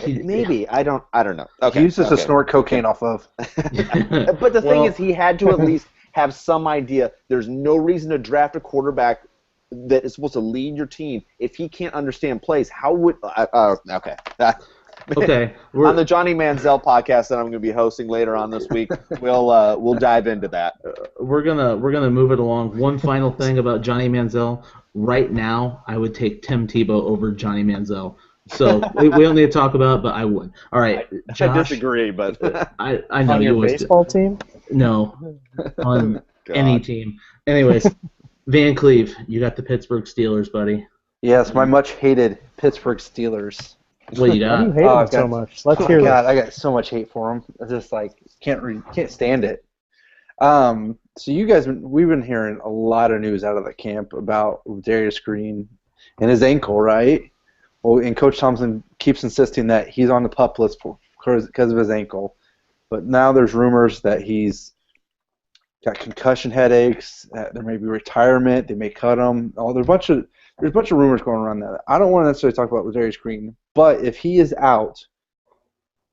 Maybe I don't know. Okay, he used this to snort cocaine off of. But the thing is, he had to at least have some idea. There's no reason to draft a quarterback that is supposed to lead your team if he can't understand plays. How would? Okay. Okay. On the Johnny Manziel podcast that I'm going to be hosting later on this week, we'll dive into that. We're gonna move it along. One final thing about Johnny Manziel. Right now, I would take Tim Tebow over Johnny Manziel. So we don't need to talk about it, but I would. All right, Josh, I disagree, but I know on you your would. baseball team? No, on any team. Anyways, Van Cleve, you got the Pittsburgh Steelers, buddy. Yes, my much hated Pittsburgh Steelers. What you got? You hate them so much. Let's hear God, this. I got so much hate for them. I just can't stand it. So you guys, we've been hearing a lot of news out of the camp about Darius Green and his ankle, right? Well, and Coach Thompson keeps insisting that he's on the PUP list because of his ankle. But now there's rumors that he's got concussion headaches, that there may be retirement, they may cut him. There's a bunch of rumors going around that. I don't want to necessarily talk about Darius Green, but if he is out,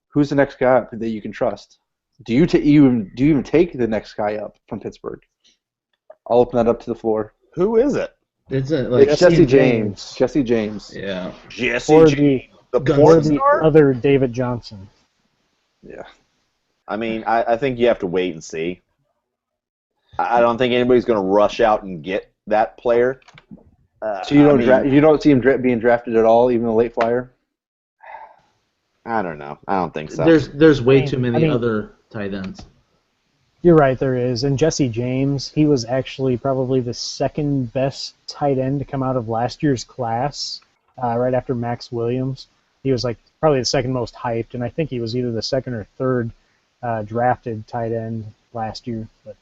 who's the next guy up that you can trust? Do you even take the next guy up from Pittsburgh? I'll open that up to the floor. who is it? It's Jesse James. Jesse James. Yeah. Jesse Or James, the or porn the star? other David Johnson. Yeah. I mean, I think you have to wait and see. I don't think anybody's going to rush out and get that player. So you don't see him being drafted at all, even a late flyer? I don't know. I don't think so. There's way too many other tight ends. You're right, there is. And Jesse James, he was actually probably the second best tight end to come out of last year's class, right after Max Williams. He was probably the second most hyped, and I think he was either the second or third drafted tight end last year. But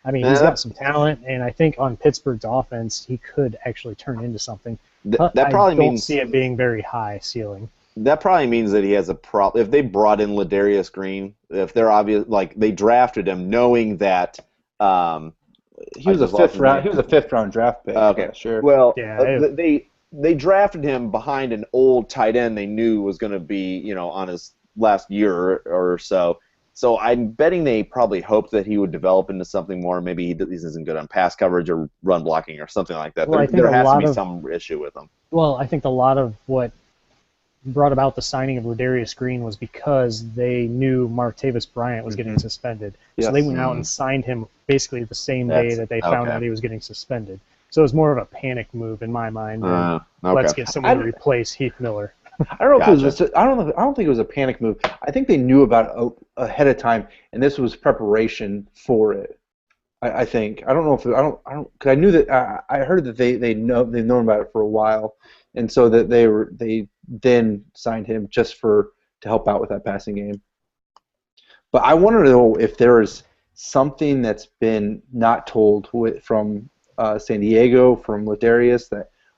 I mean, he's got some talent, and I think on Pittsburgh's offense, he could actually turn into something. That probably I don't means see it being very high ceiling. that probably means that he has a problem. If they brought in Ladarius Green, if they're obvious, they drafted him knowing that he was a fifth round draft pick. Okay, sure. Well, Yeah, they drafted him behind an old tight end they knew was going to be on his last year or so. So I'm betting they probably hoped that he would develop into something more. Maybe he isn't good on pass coverage or run blocking or something like that. Well, there has to be some issue with him. Well, I think a lot of what brought about the signing of Ladarius Green was because they knew Martavis Bryant was getting suspended. Yes. So they went out and signed him basically the same day that they found okay. out he was getting suspended. So it was more of a panic move in my mind than Okay. let's get someone to replace Heath Miller. I don't know if it was I don't think it was a panic move. I think they knew about it ahead of time, and this was preparation for it. I think. I don't know if because I knew that I heard that they've known about it for a while, and so that they then signed him just to help out with that passing game. But I want to know if there is something that's been not told from San Diego, from Ladarius,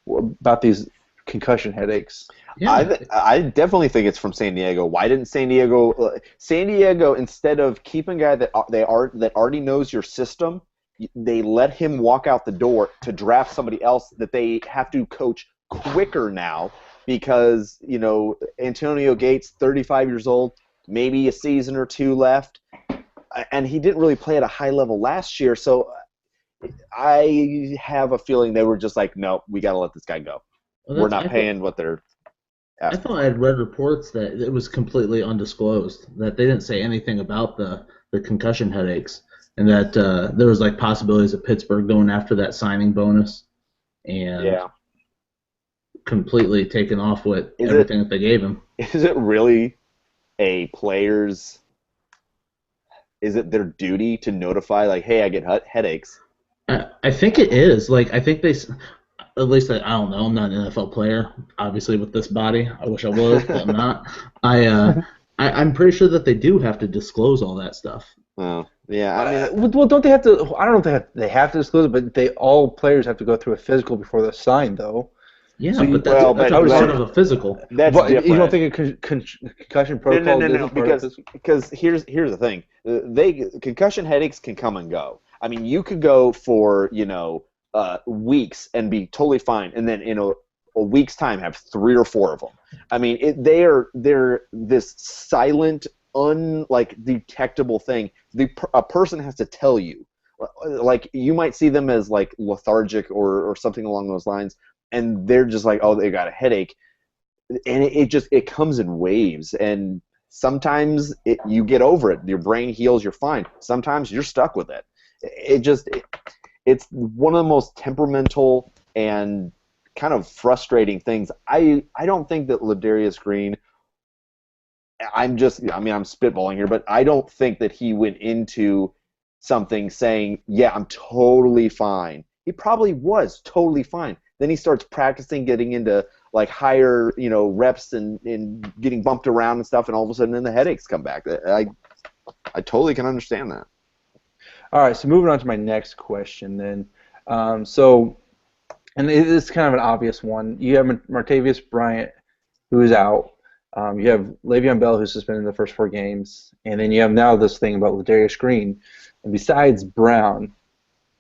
about these concussion headaches. Yeah. I definitely think it's from San Diego. Why didn't San Diego instead of keeping a guy that already knows your system, they let him walk out the door to draft somebody else that they have to coach quicker now because Antonio Gates, 35 years old, maybe a season or two left, and he didn't really play at a high level last year. So I have a feeling they were just like, no, we got to let this guy go. Well, we're not paying what they're I asking. thought I had read reports that it was completely undisclosed, that they didn't say anything about the concussion headaches, and that there was like possibilities of Pittsburgh going after that signing bonus and completely taking off with everything that they gave him. Is it really a player's? Is it their duty to notify, like, hey, I get headaches? I think it is. Like, I think at least I don't know. I'm not an NFL player, obviously, with this body. I wish I was, but I'm not. I'm pretty sure that they do have to disclose all that stuff. Oh, yeah. I mean, well, don't they have to? I don't know if they have to disclose it, but all players have to go through a physical before they're signed, though. Yeah, so that's part of a physical. That's different. You don't think a concussion protocol no, because here's the thing. Concussion headaches can come and go. I mean, you could go for weeks and be totally fine, and then in a week's time have 3 or 4 of them. I mean, they're this silent, detectable thing. A person has to tell you. Like, you might see them as like lethargic or something along those lines, and they're just like, oh, they got a headache, and it comes in waves, and sometimes you get over it, your brain heals, you're fine. Sometimes you're stuck with it. It's one of the most temperamental and kind of frustrating things. I don't think that Ladarius Green. I'm spitballing here, but I don't think that he went into something saying, yeah, I'm totally fine. He probably was totally fine. Then he starts practicing, getting into like higher, reps and getting bumped around and stuff, and all of a sudden then the headaches come back. I totally can understand that. All right, so moving on to my next question then. And it is kind of an obvious one. You have Martavius Bryant, who is out. You have Le'Veon Bell, who's suspended in the first 4 games, and then you have now this thing about Ladarius Green. And besides Brown,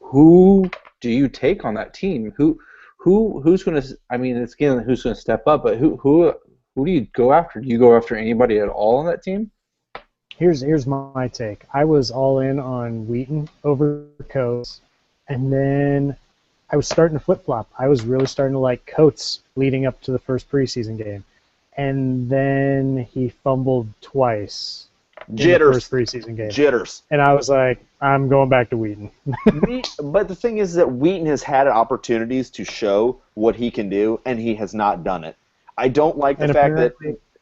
who do you take on that team? Who's going to? I mean, it's again who's going to step up, but who do you go after? Do you go after anybody at all on that team? Here's my take. I was all in on Wheaton over Coates, and then I was starting to flip-flop. I was really starting to like Coates leading up to the first preseason game, and then he fumbled twice in the first preseason game. Jitters. And I was like, I'm going back to Wheaton. But the thing is that Wheaton has had opportunities to show what he can do, and he has not done it. I don't like the fact that...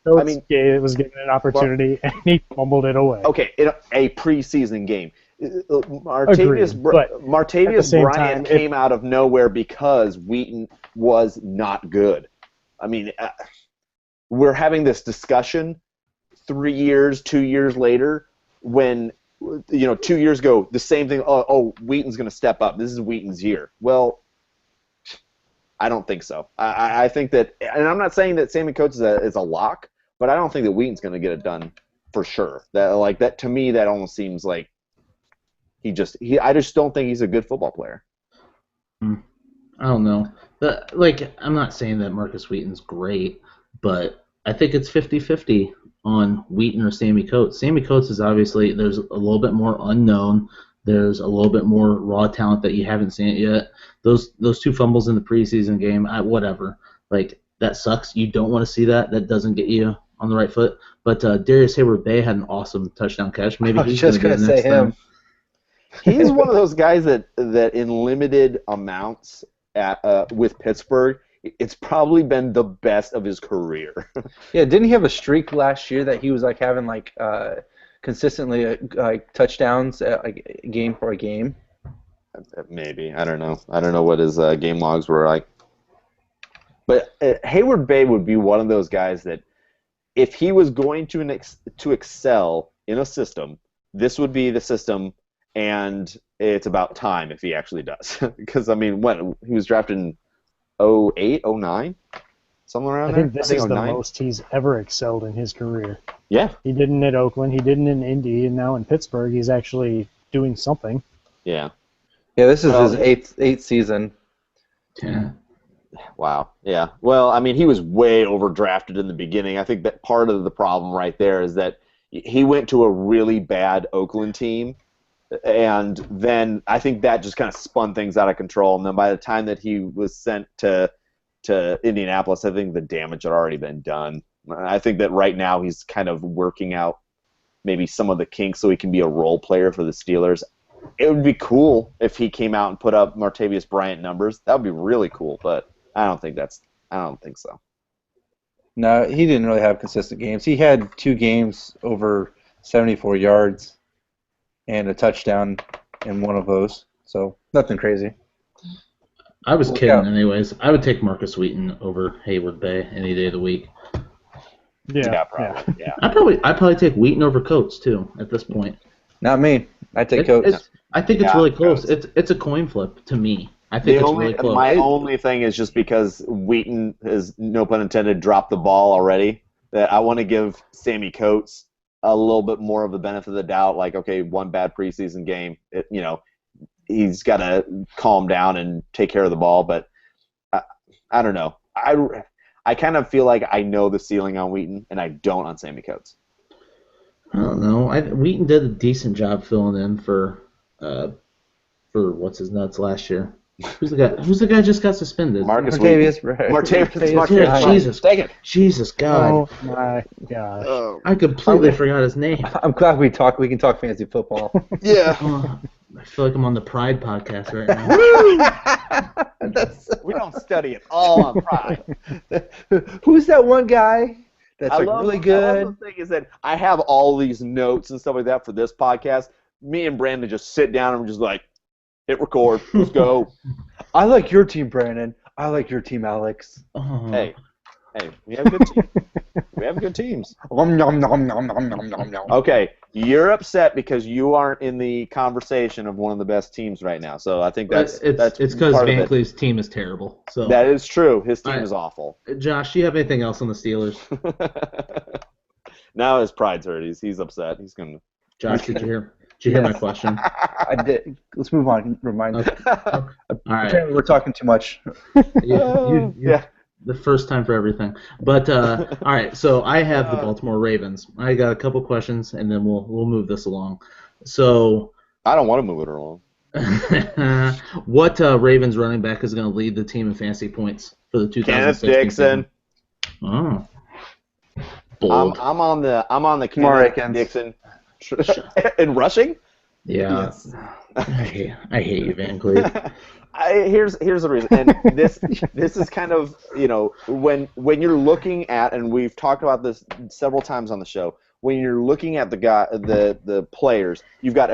It was given an opportunity, and he fumbled it away. Okay, in a preseason game. Martavius Bryant came out of nowhere because Wheaton was not good. I mean, we're having this discussion 2 years later, when 2 years ago the same thing. Oh, Wheaton's going to step up. This is Wheaton's year. Well, I don't think so. I think that, and I'm not saying that Sammy Coates is a lock, but I don't think that Wheaton's going to get it done for sure. That to me, that almost seems like I just don't think he's a good football player. I don't know. I'm not saying that Marcus Wheaton's great, but I think it's 50-50 on Wheaton or Sammy Coates. Sammy Coates is obviously, there's a little bit more unknown. There's a little bit more raw talent that you haven't seen it yet. Those 2 fumbles in the preseason game, whatever. Like, that sucks. You don't want to see that. That doesn't get you on the right foot. But Darius Hayward-Bay had an awesome touchdown catch. Maybe he's going to get it next time. He's one of those guys that in limited amounts with Pittsburgh, it's probably been the best of his career. Yeah, didn't he have a streak last year that he was like having consistently touchdowns game for a game? Maybe. I don't know. I don't know what his game logs were like. But Hayward-Bay would be one of those guys that if he was going to excel in a system, this would be the system, and it's about time if he actually does. Because, I mean, when he was drafted in 2008, 2009? Somewhere around there? I think this is the most he's ever excelled in his career. Yeah. He didn't at Oakland, he didn't in Indy, and now in Pittsburgh he's actually doing something. Yeah. Yeah, this is his eighth season. Yeah. Wow. Yeah. Well, I mean, he was way overdrafted in the beginning. I think that part of the problem right there is that he went to a really bad Oakland team, and then I think that just kind of spun things out of control. And then by the time that he was sent to Indianapolis, I think the damage had already been done. I think that right now he's kind of working out maybe some of the kinks so he can be a role player for the Steelers. It would be cool if he came out and put up Martavius Bryant numbers. That would be really cool, but I don't think so. No, he didn't really have consistent games. He had 2 games over 74 yards and a touchdown in one of those. So nothing crazy. I was kidding anyways. I would take Marcus Wheaton over Hayward Bay any day of the week. Yeah, probably. Yeah. I'd probably take Wheaton over Coates too at this point. Not me. I take Coates. I think it's really close. It's a coin flip to me. I think it's really close. My only thing is just because Wheaton has, no pun intended, dropped the ball already, that I want to give Sammy Coates a little bit more of the benefit of the doubt. Like, okay, one bad preseason game, he's got to calm down and take care of the ball. But I don't know. I kind of feel like I know the ceiling on Wheaton, and I don't on Sammy Coates. I don't know. Wheaton did a decent job filling in for what's his nuts last year. Who's the guy who just got suspended? Martavius. Jesus God. Oh my gosh. I completely forgot his name. I'm glad we can talk fantasy football. Yeah. I feel like I'm on the Pride podcast right now. We don't study it all on Pride. Who's that one guy that's really good? I love the thing is that I have all these notes and stuff like that for this podcast. Me and Brandon just sit down and we're just like, hit record, let's go. I like your team, Brandon. I like your team, Alex. Hey, we have good teams. We have good teams. Okay, you're upset because you aren't in the conversation of one of the best teams right now. So I think that's because Van Cleef's team is terrible. So that is true. His team is awful. Josh, do you have anything else on the Steelers? Now his pride's hurt. He's upset. He's gonna. Josh, did you hear? Did you hear my question? I did. Let's move on. Remind me. Okay. All right. Apparently we're talking too much. Yeah. The first time for everything. But all right, so I have the Baltimore Ravens. I got a couple questions, and then we'll move this along. So I don't want to move it along. What Ravens running back is going to lead the team in fantasy points for the 2016 Kenneth Dixon. Season? Oh. Bold. I'm on the Kenneth Dixon. In rushing? Yeah. Yes. I hate you, Van Cleef. Here's the reason, and this is kind of, when you're looking at, and we've talked about this several times on the show, when you're looking at the players, you've got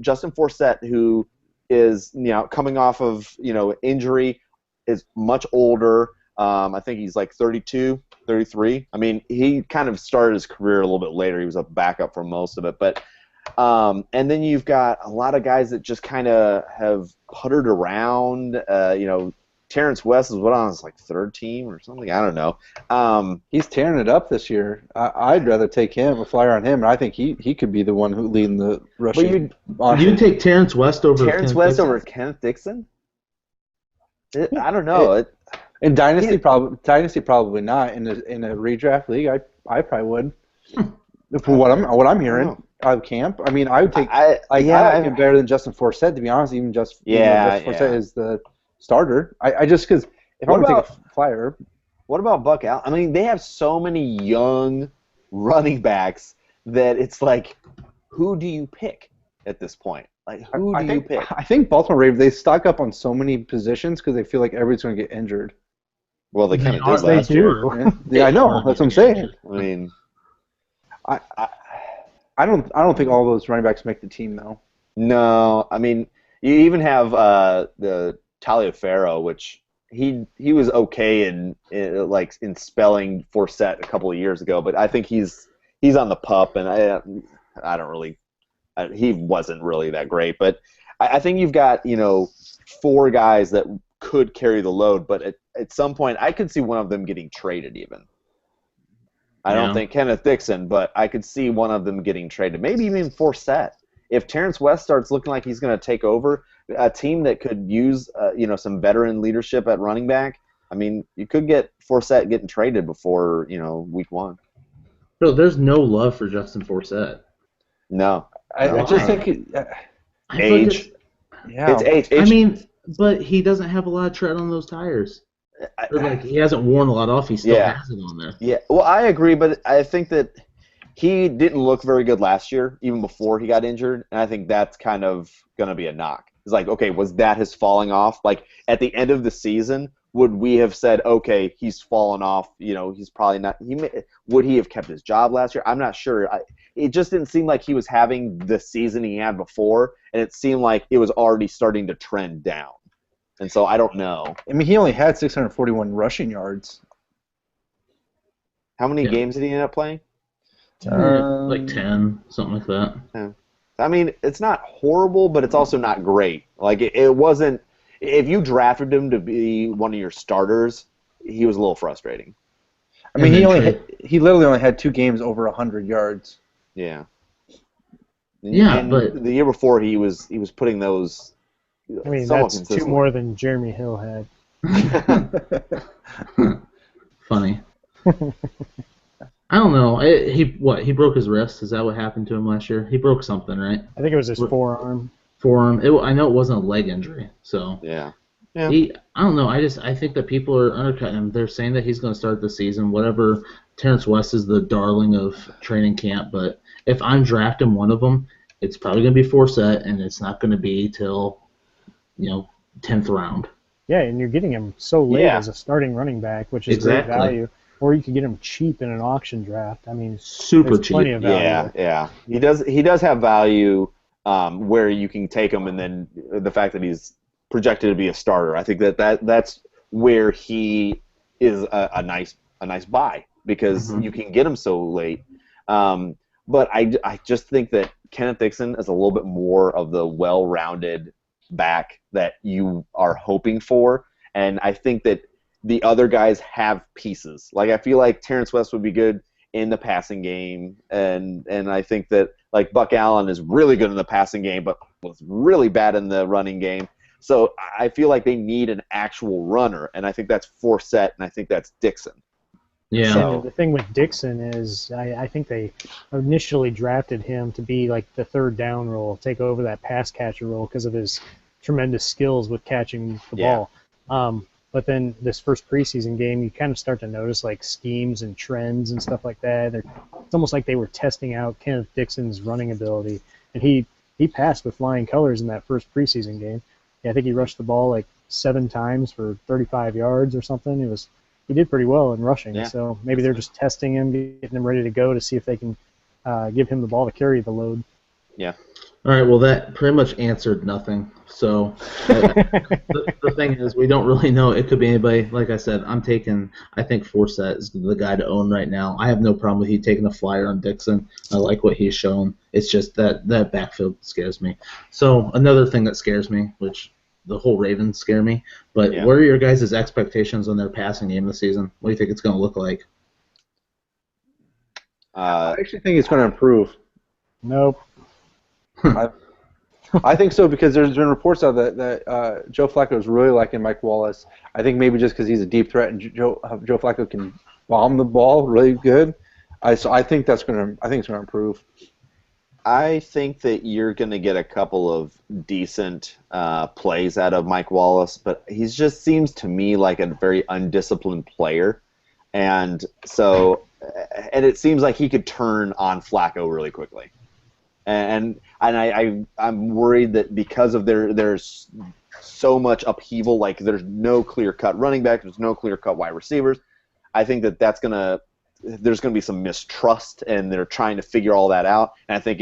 Justin Forsett, who is coming off of injury, is much older. I think he's like 32, 33. I mean, he kind of started his career a little bit later. He was a backup for most of it, but. And then you've got a lot of guys that just kind of have puttered around. Terrence West is on his third team or something. I don't know. He's tearing it up this year. I'd rather take him, a flyer on him, and I think he could be the one who leading the rushing. You take Terrence West over Kenneth Dixon? I don't know. In Dynasty, probably not. In a redraft league, I probably would. For what I'm hearing out of camp, I mean, I would take. I like him better than Justin Forsett, to be honest. Even Justin Forsett is the starter. I just because if I want to take a flyer. What about Buck Allen? I mean, they have so many young running backs that it's like, who do you pick at this point? Like, who do you pick? I think Baltimore Ravens, they stock up on so many positions because they feel like everybody's going to get injured. Well, they kind of did last year. Yeah, I know. That's what I'm saying. I mean. I don't think all those running backs make the team though. No, I mean you even have the Taliaferro, which he was okay in spelling Forsett a couple of years ago, but I think he's on the pup, and I don't really he wasn't really that great, but I think you've got 4 guys that could carry the load, but at some point I could see one of them getting traded even. I don't think Kenneth Dixon, but I could see one of them getting traded. Maybe even Forsett. If Terrence West starts looking like he's going to take over a team that could use some veteran leadership at running back, I mean, you could get Forsett getting traded before week 1. So there's no love for Justin Forsett. No. I just think I feel like Age. yeah. It's age. I mean, but he doesn't have a lot of tread on those tires. Or like he hasn't worn a lot off. He still has it on there. Yeah. Well, I agree, but I think that he didn't look very good last year, even before he got injured, and I think that's kind of going to be a knock. It's like, okay, was that his falling off? Like, at the end of the season, would we have said, okay, he's fallen off, he's probably not – would he have kept his job last year? I'm not sure. It just didn't seem like he was having the season he had before, and it seemed like it was already starting to trend down. And so I don't know. I mean, he only had 641 rushing yards. How many games did he end up playing? Like 10, something like that. Yeah. I mean, it's not horrible, but it's also not great. Like, it wasn't – if you drafted him to be one of your starters, he was a little frustrating. I mean, he literally only had 2 games over 100 yards. Yeah. Yeah, and but the year before he was putting those I mean, somewhat that's 2 consistently. more than Jeremy Hill had. Funny. I don't know. He broke his wrist? Is that what happened to him last year? He broke something, right? I think it was his forearm. Forearm. I know it wasn't a leg injury, so Yeah. I don't know. I think that people are undercutting him. They're saying that he's going to start the season. Whatever. Terrence West is the darling of training camp, but if I'm drafting one of them, it's probably going to be Forsett, and it's not going to be till 10th round. Yeah, and you're getting him so late as a starting running back, which is great value. Or you could get him cheap in an auction draft. I mean, super cheap. Plenty of value. Yeah. He does have value where you can take him, and then the fact that he's projected to be a starter, I think that's where he is a nice buy because you can get him so late. But I just think that Kenneth Dixon is a little bit more of the well-rounded back that you are hoping for, and I think that the other guys have pieces. Like, I feel like Terrence West would be good in the passing game, and I think that, like, Buck Allen is really good in the passing game, but was really bad in the running game. So I feel like they need an actual runner, and I think that's Forsett, and I think that's Dixon. Yeah. So the thing with Dixon is I think they initially drafted him to be like the third down role, take over that pass catcher role because of his tremendous skills with catching the ball. But then this first preseason game, you kind of start to notice like schemes and trends and stuff like that. It's almost like they were testing out Kenneth Dixon's running ability, and he passed with flying colors in that first preseason game. Yeah, I think he rushed the ball like 7 times for 35 yards or something. He did pretty well in rushing. Yeah. So maybe they're just testing him, getting him ready to go to see if they can give him the ball to carry the load. Yeah. All right, well, that pretty much answered nothing. So the thing is, we don't really know. It could be anybody. Like I said, I think Forsett is the guy to own right now. I have no problem with he taking a flyer on Dixon. I like what he's shown. It's just that backfield scares me. So another thing that scares me, which the whole Ravens scare me, but what are your guys' expectations on their passing game this season? What do you think it's going to look like? I actually think it's going to improve. Nope. I think so because there's been reports out that Joe Flacco is really liking Mike Wallace. I think maybe just because he's a deep threat and Joe Flacco can bomb the ball really good. So I think it's going to improve. I think that you're going to get a couple of decent plays out of Mike Wallace, but he just seems to me like a very undisciplined player, and it seems like he could turn on Flacco really quickly. And I'm worried that because of there's so much upheaval, like there's no clear-cut running back, there's no clear-cut wide receivers. I think there's gonna be some mistrust, and they're trying to figure all that out. And I think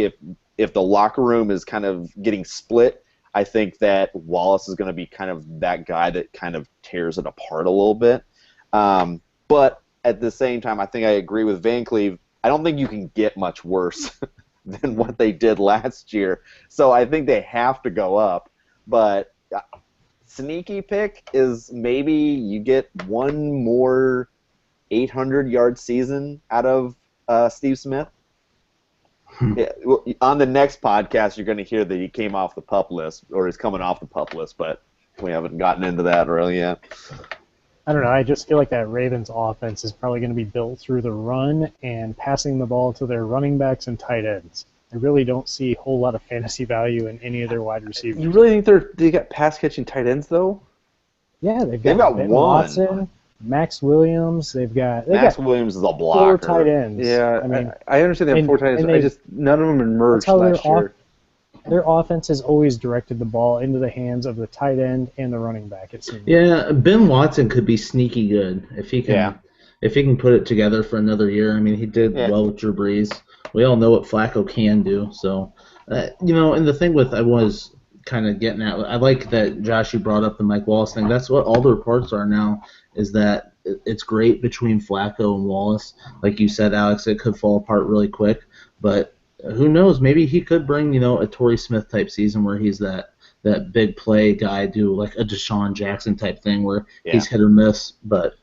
if the locker room is kind of getting split, I think that Wallace is going to be kind of that guy that kind of tears it apart a little bit. But at the same time, I think I agree with Van Cleve. I don't think you can get much worse than what they did last year. So I think they have to go up. But sneaky pick is maybe you get one more 800-yard season out of Steve Smith. Yeah, well, on the next podcast, you're going to hear that he came off the PUP list, or he's coming off the PUP list, but we haven't gotten into that really yet. I don't know. I just feel like that Ravens offense is probably going to be built through the run and passing the ball to their running backs and tight ends. I really don't see a whole lot of fantasy value in any of their wide receivers. You really think they got pass catching tight ends though? Yeah, they've They've got got Ben one. Watson, Max Williams. They've got Williams is a 4 blocker. tight ends. Yeah, I mean, I understand they have 4 tight ends. None of them emerged last year. Their offense has always directed the ball into the hands of the tight end and the running back. It seems. Yeah, Ben Watson could be sneaky good if he can. Yeah. If he can put it together for another year. I mean, he did well with Drew Brees. We all know what Flacco can do. So, and the thing with I was kind of getting at, I like that Josh, you brought up the Mike Wallace thing. That's what all the reports are now, is that it's great between Flacco and Wallace. Like you said, Alex, it could fall apart really quick, but who knows? Maybe he could bring, a Torrey Smith type season where he's that big play guy, do like a Deshaun Jackson type thing where he's hit or miss. But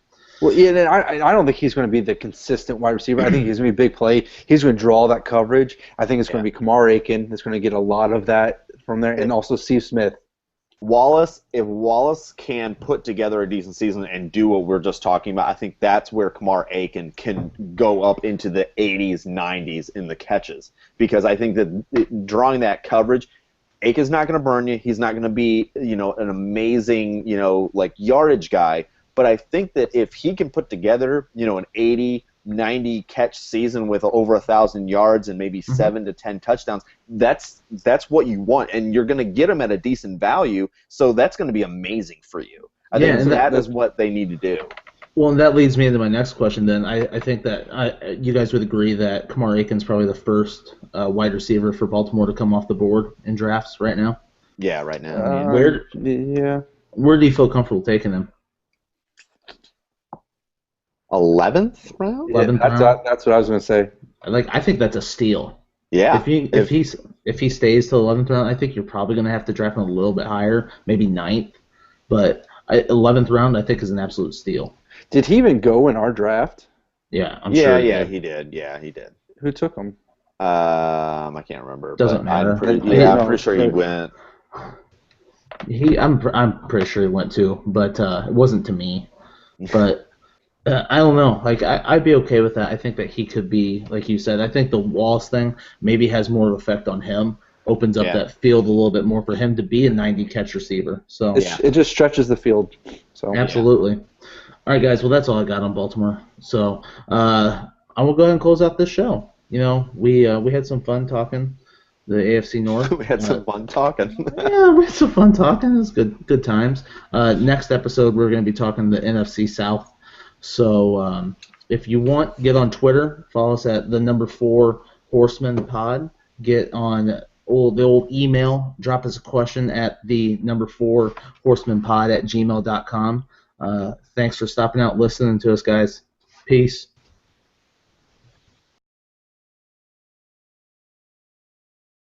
and I don't think he's going to be the consistent wide receiver. I think he's going to be a big play. He's going to draw that coverage. I think it's going to be Kamar Aiken that's going to get a lot of that from there, and also Steve Smith. If Wallace can put together a decent season and do what we're just talking about, I think that's where Kamar Aiken can go up into the 80s, 90s in the catches. Because I think that drawing that coverage, Aiken's not going to burn you. He's not going to be, an amazing, yardage guy. But I think that if he can put together, an 80, 90 catch season with over 1,000 yards and maybe 7 to 10 touchdowns, that's what you want, and you're going to get him at a decent value. So that's going to be amazing for you. I think that is what they need to do. Well, and that leads me into my next question. Then I think that you guys would agree that Kamar Aiken's probably the first wide receiver for Baltimore to come off the board in drafts right now. Yeah, right now. Where do you feel comfortable taking him? 11th round? 11th round? That's what I was going to say. I think that's a steal. Yeah. If he stays to the 11th round, I think you're probably going to have to draft him a little bit higher, maybe 9th. But 11th round, I think, is an absolute steal. Did he even go in our draft? Yeah, I'm sure. Yeah, he did. Yeah, he did. Who took him? I can't remember. Doesn't matter. I'm pretty sure he went. I'm pretty sure he went too, but it wasn't to me. But I don't know. I'd be okay with that. I think that he could be, like you said. I think the Wallace thing maybe has more of an effect on him. Opens up that field a little bit more for him to be a 90 catch receiver. So it just stretches the field. So absolutely. All right, guys. Well, that's all I got on Baltimore. So I will go ahead and close out this show. We had some fun talking the AFC North. We had some fun talking. Yeah, we had some fun talking. It was good times. Next episode, we're going to be talking the NFC South. So if you want, get on Twitter. Follow us at the number 4 Horsemen Pod. Get on the old email. Drop us a question at the number 4 horsemanpod@gmail.com. Thanks for stopping out, listening to us, guys. Peace.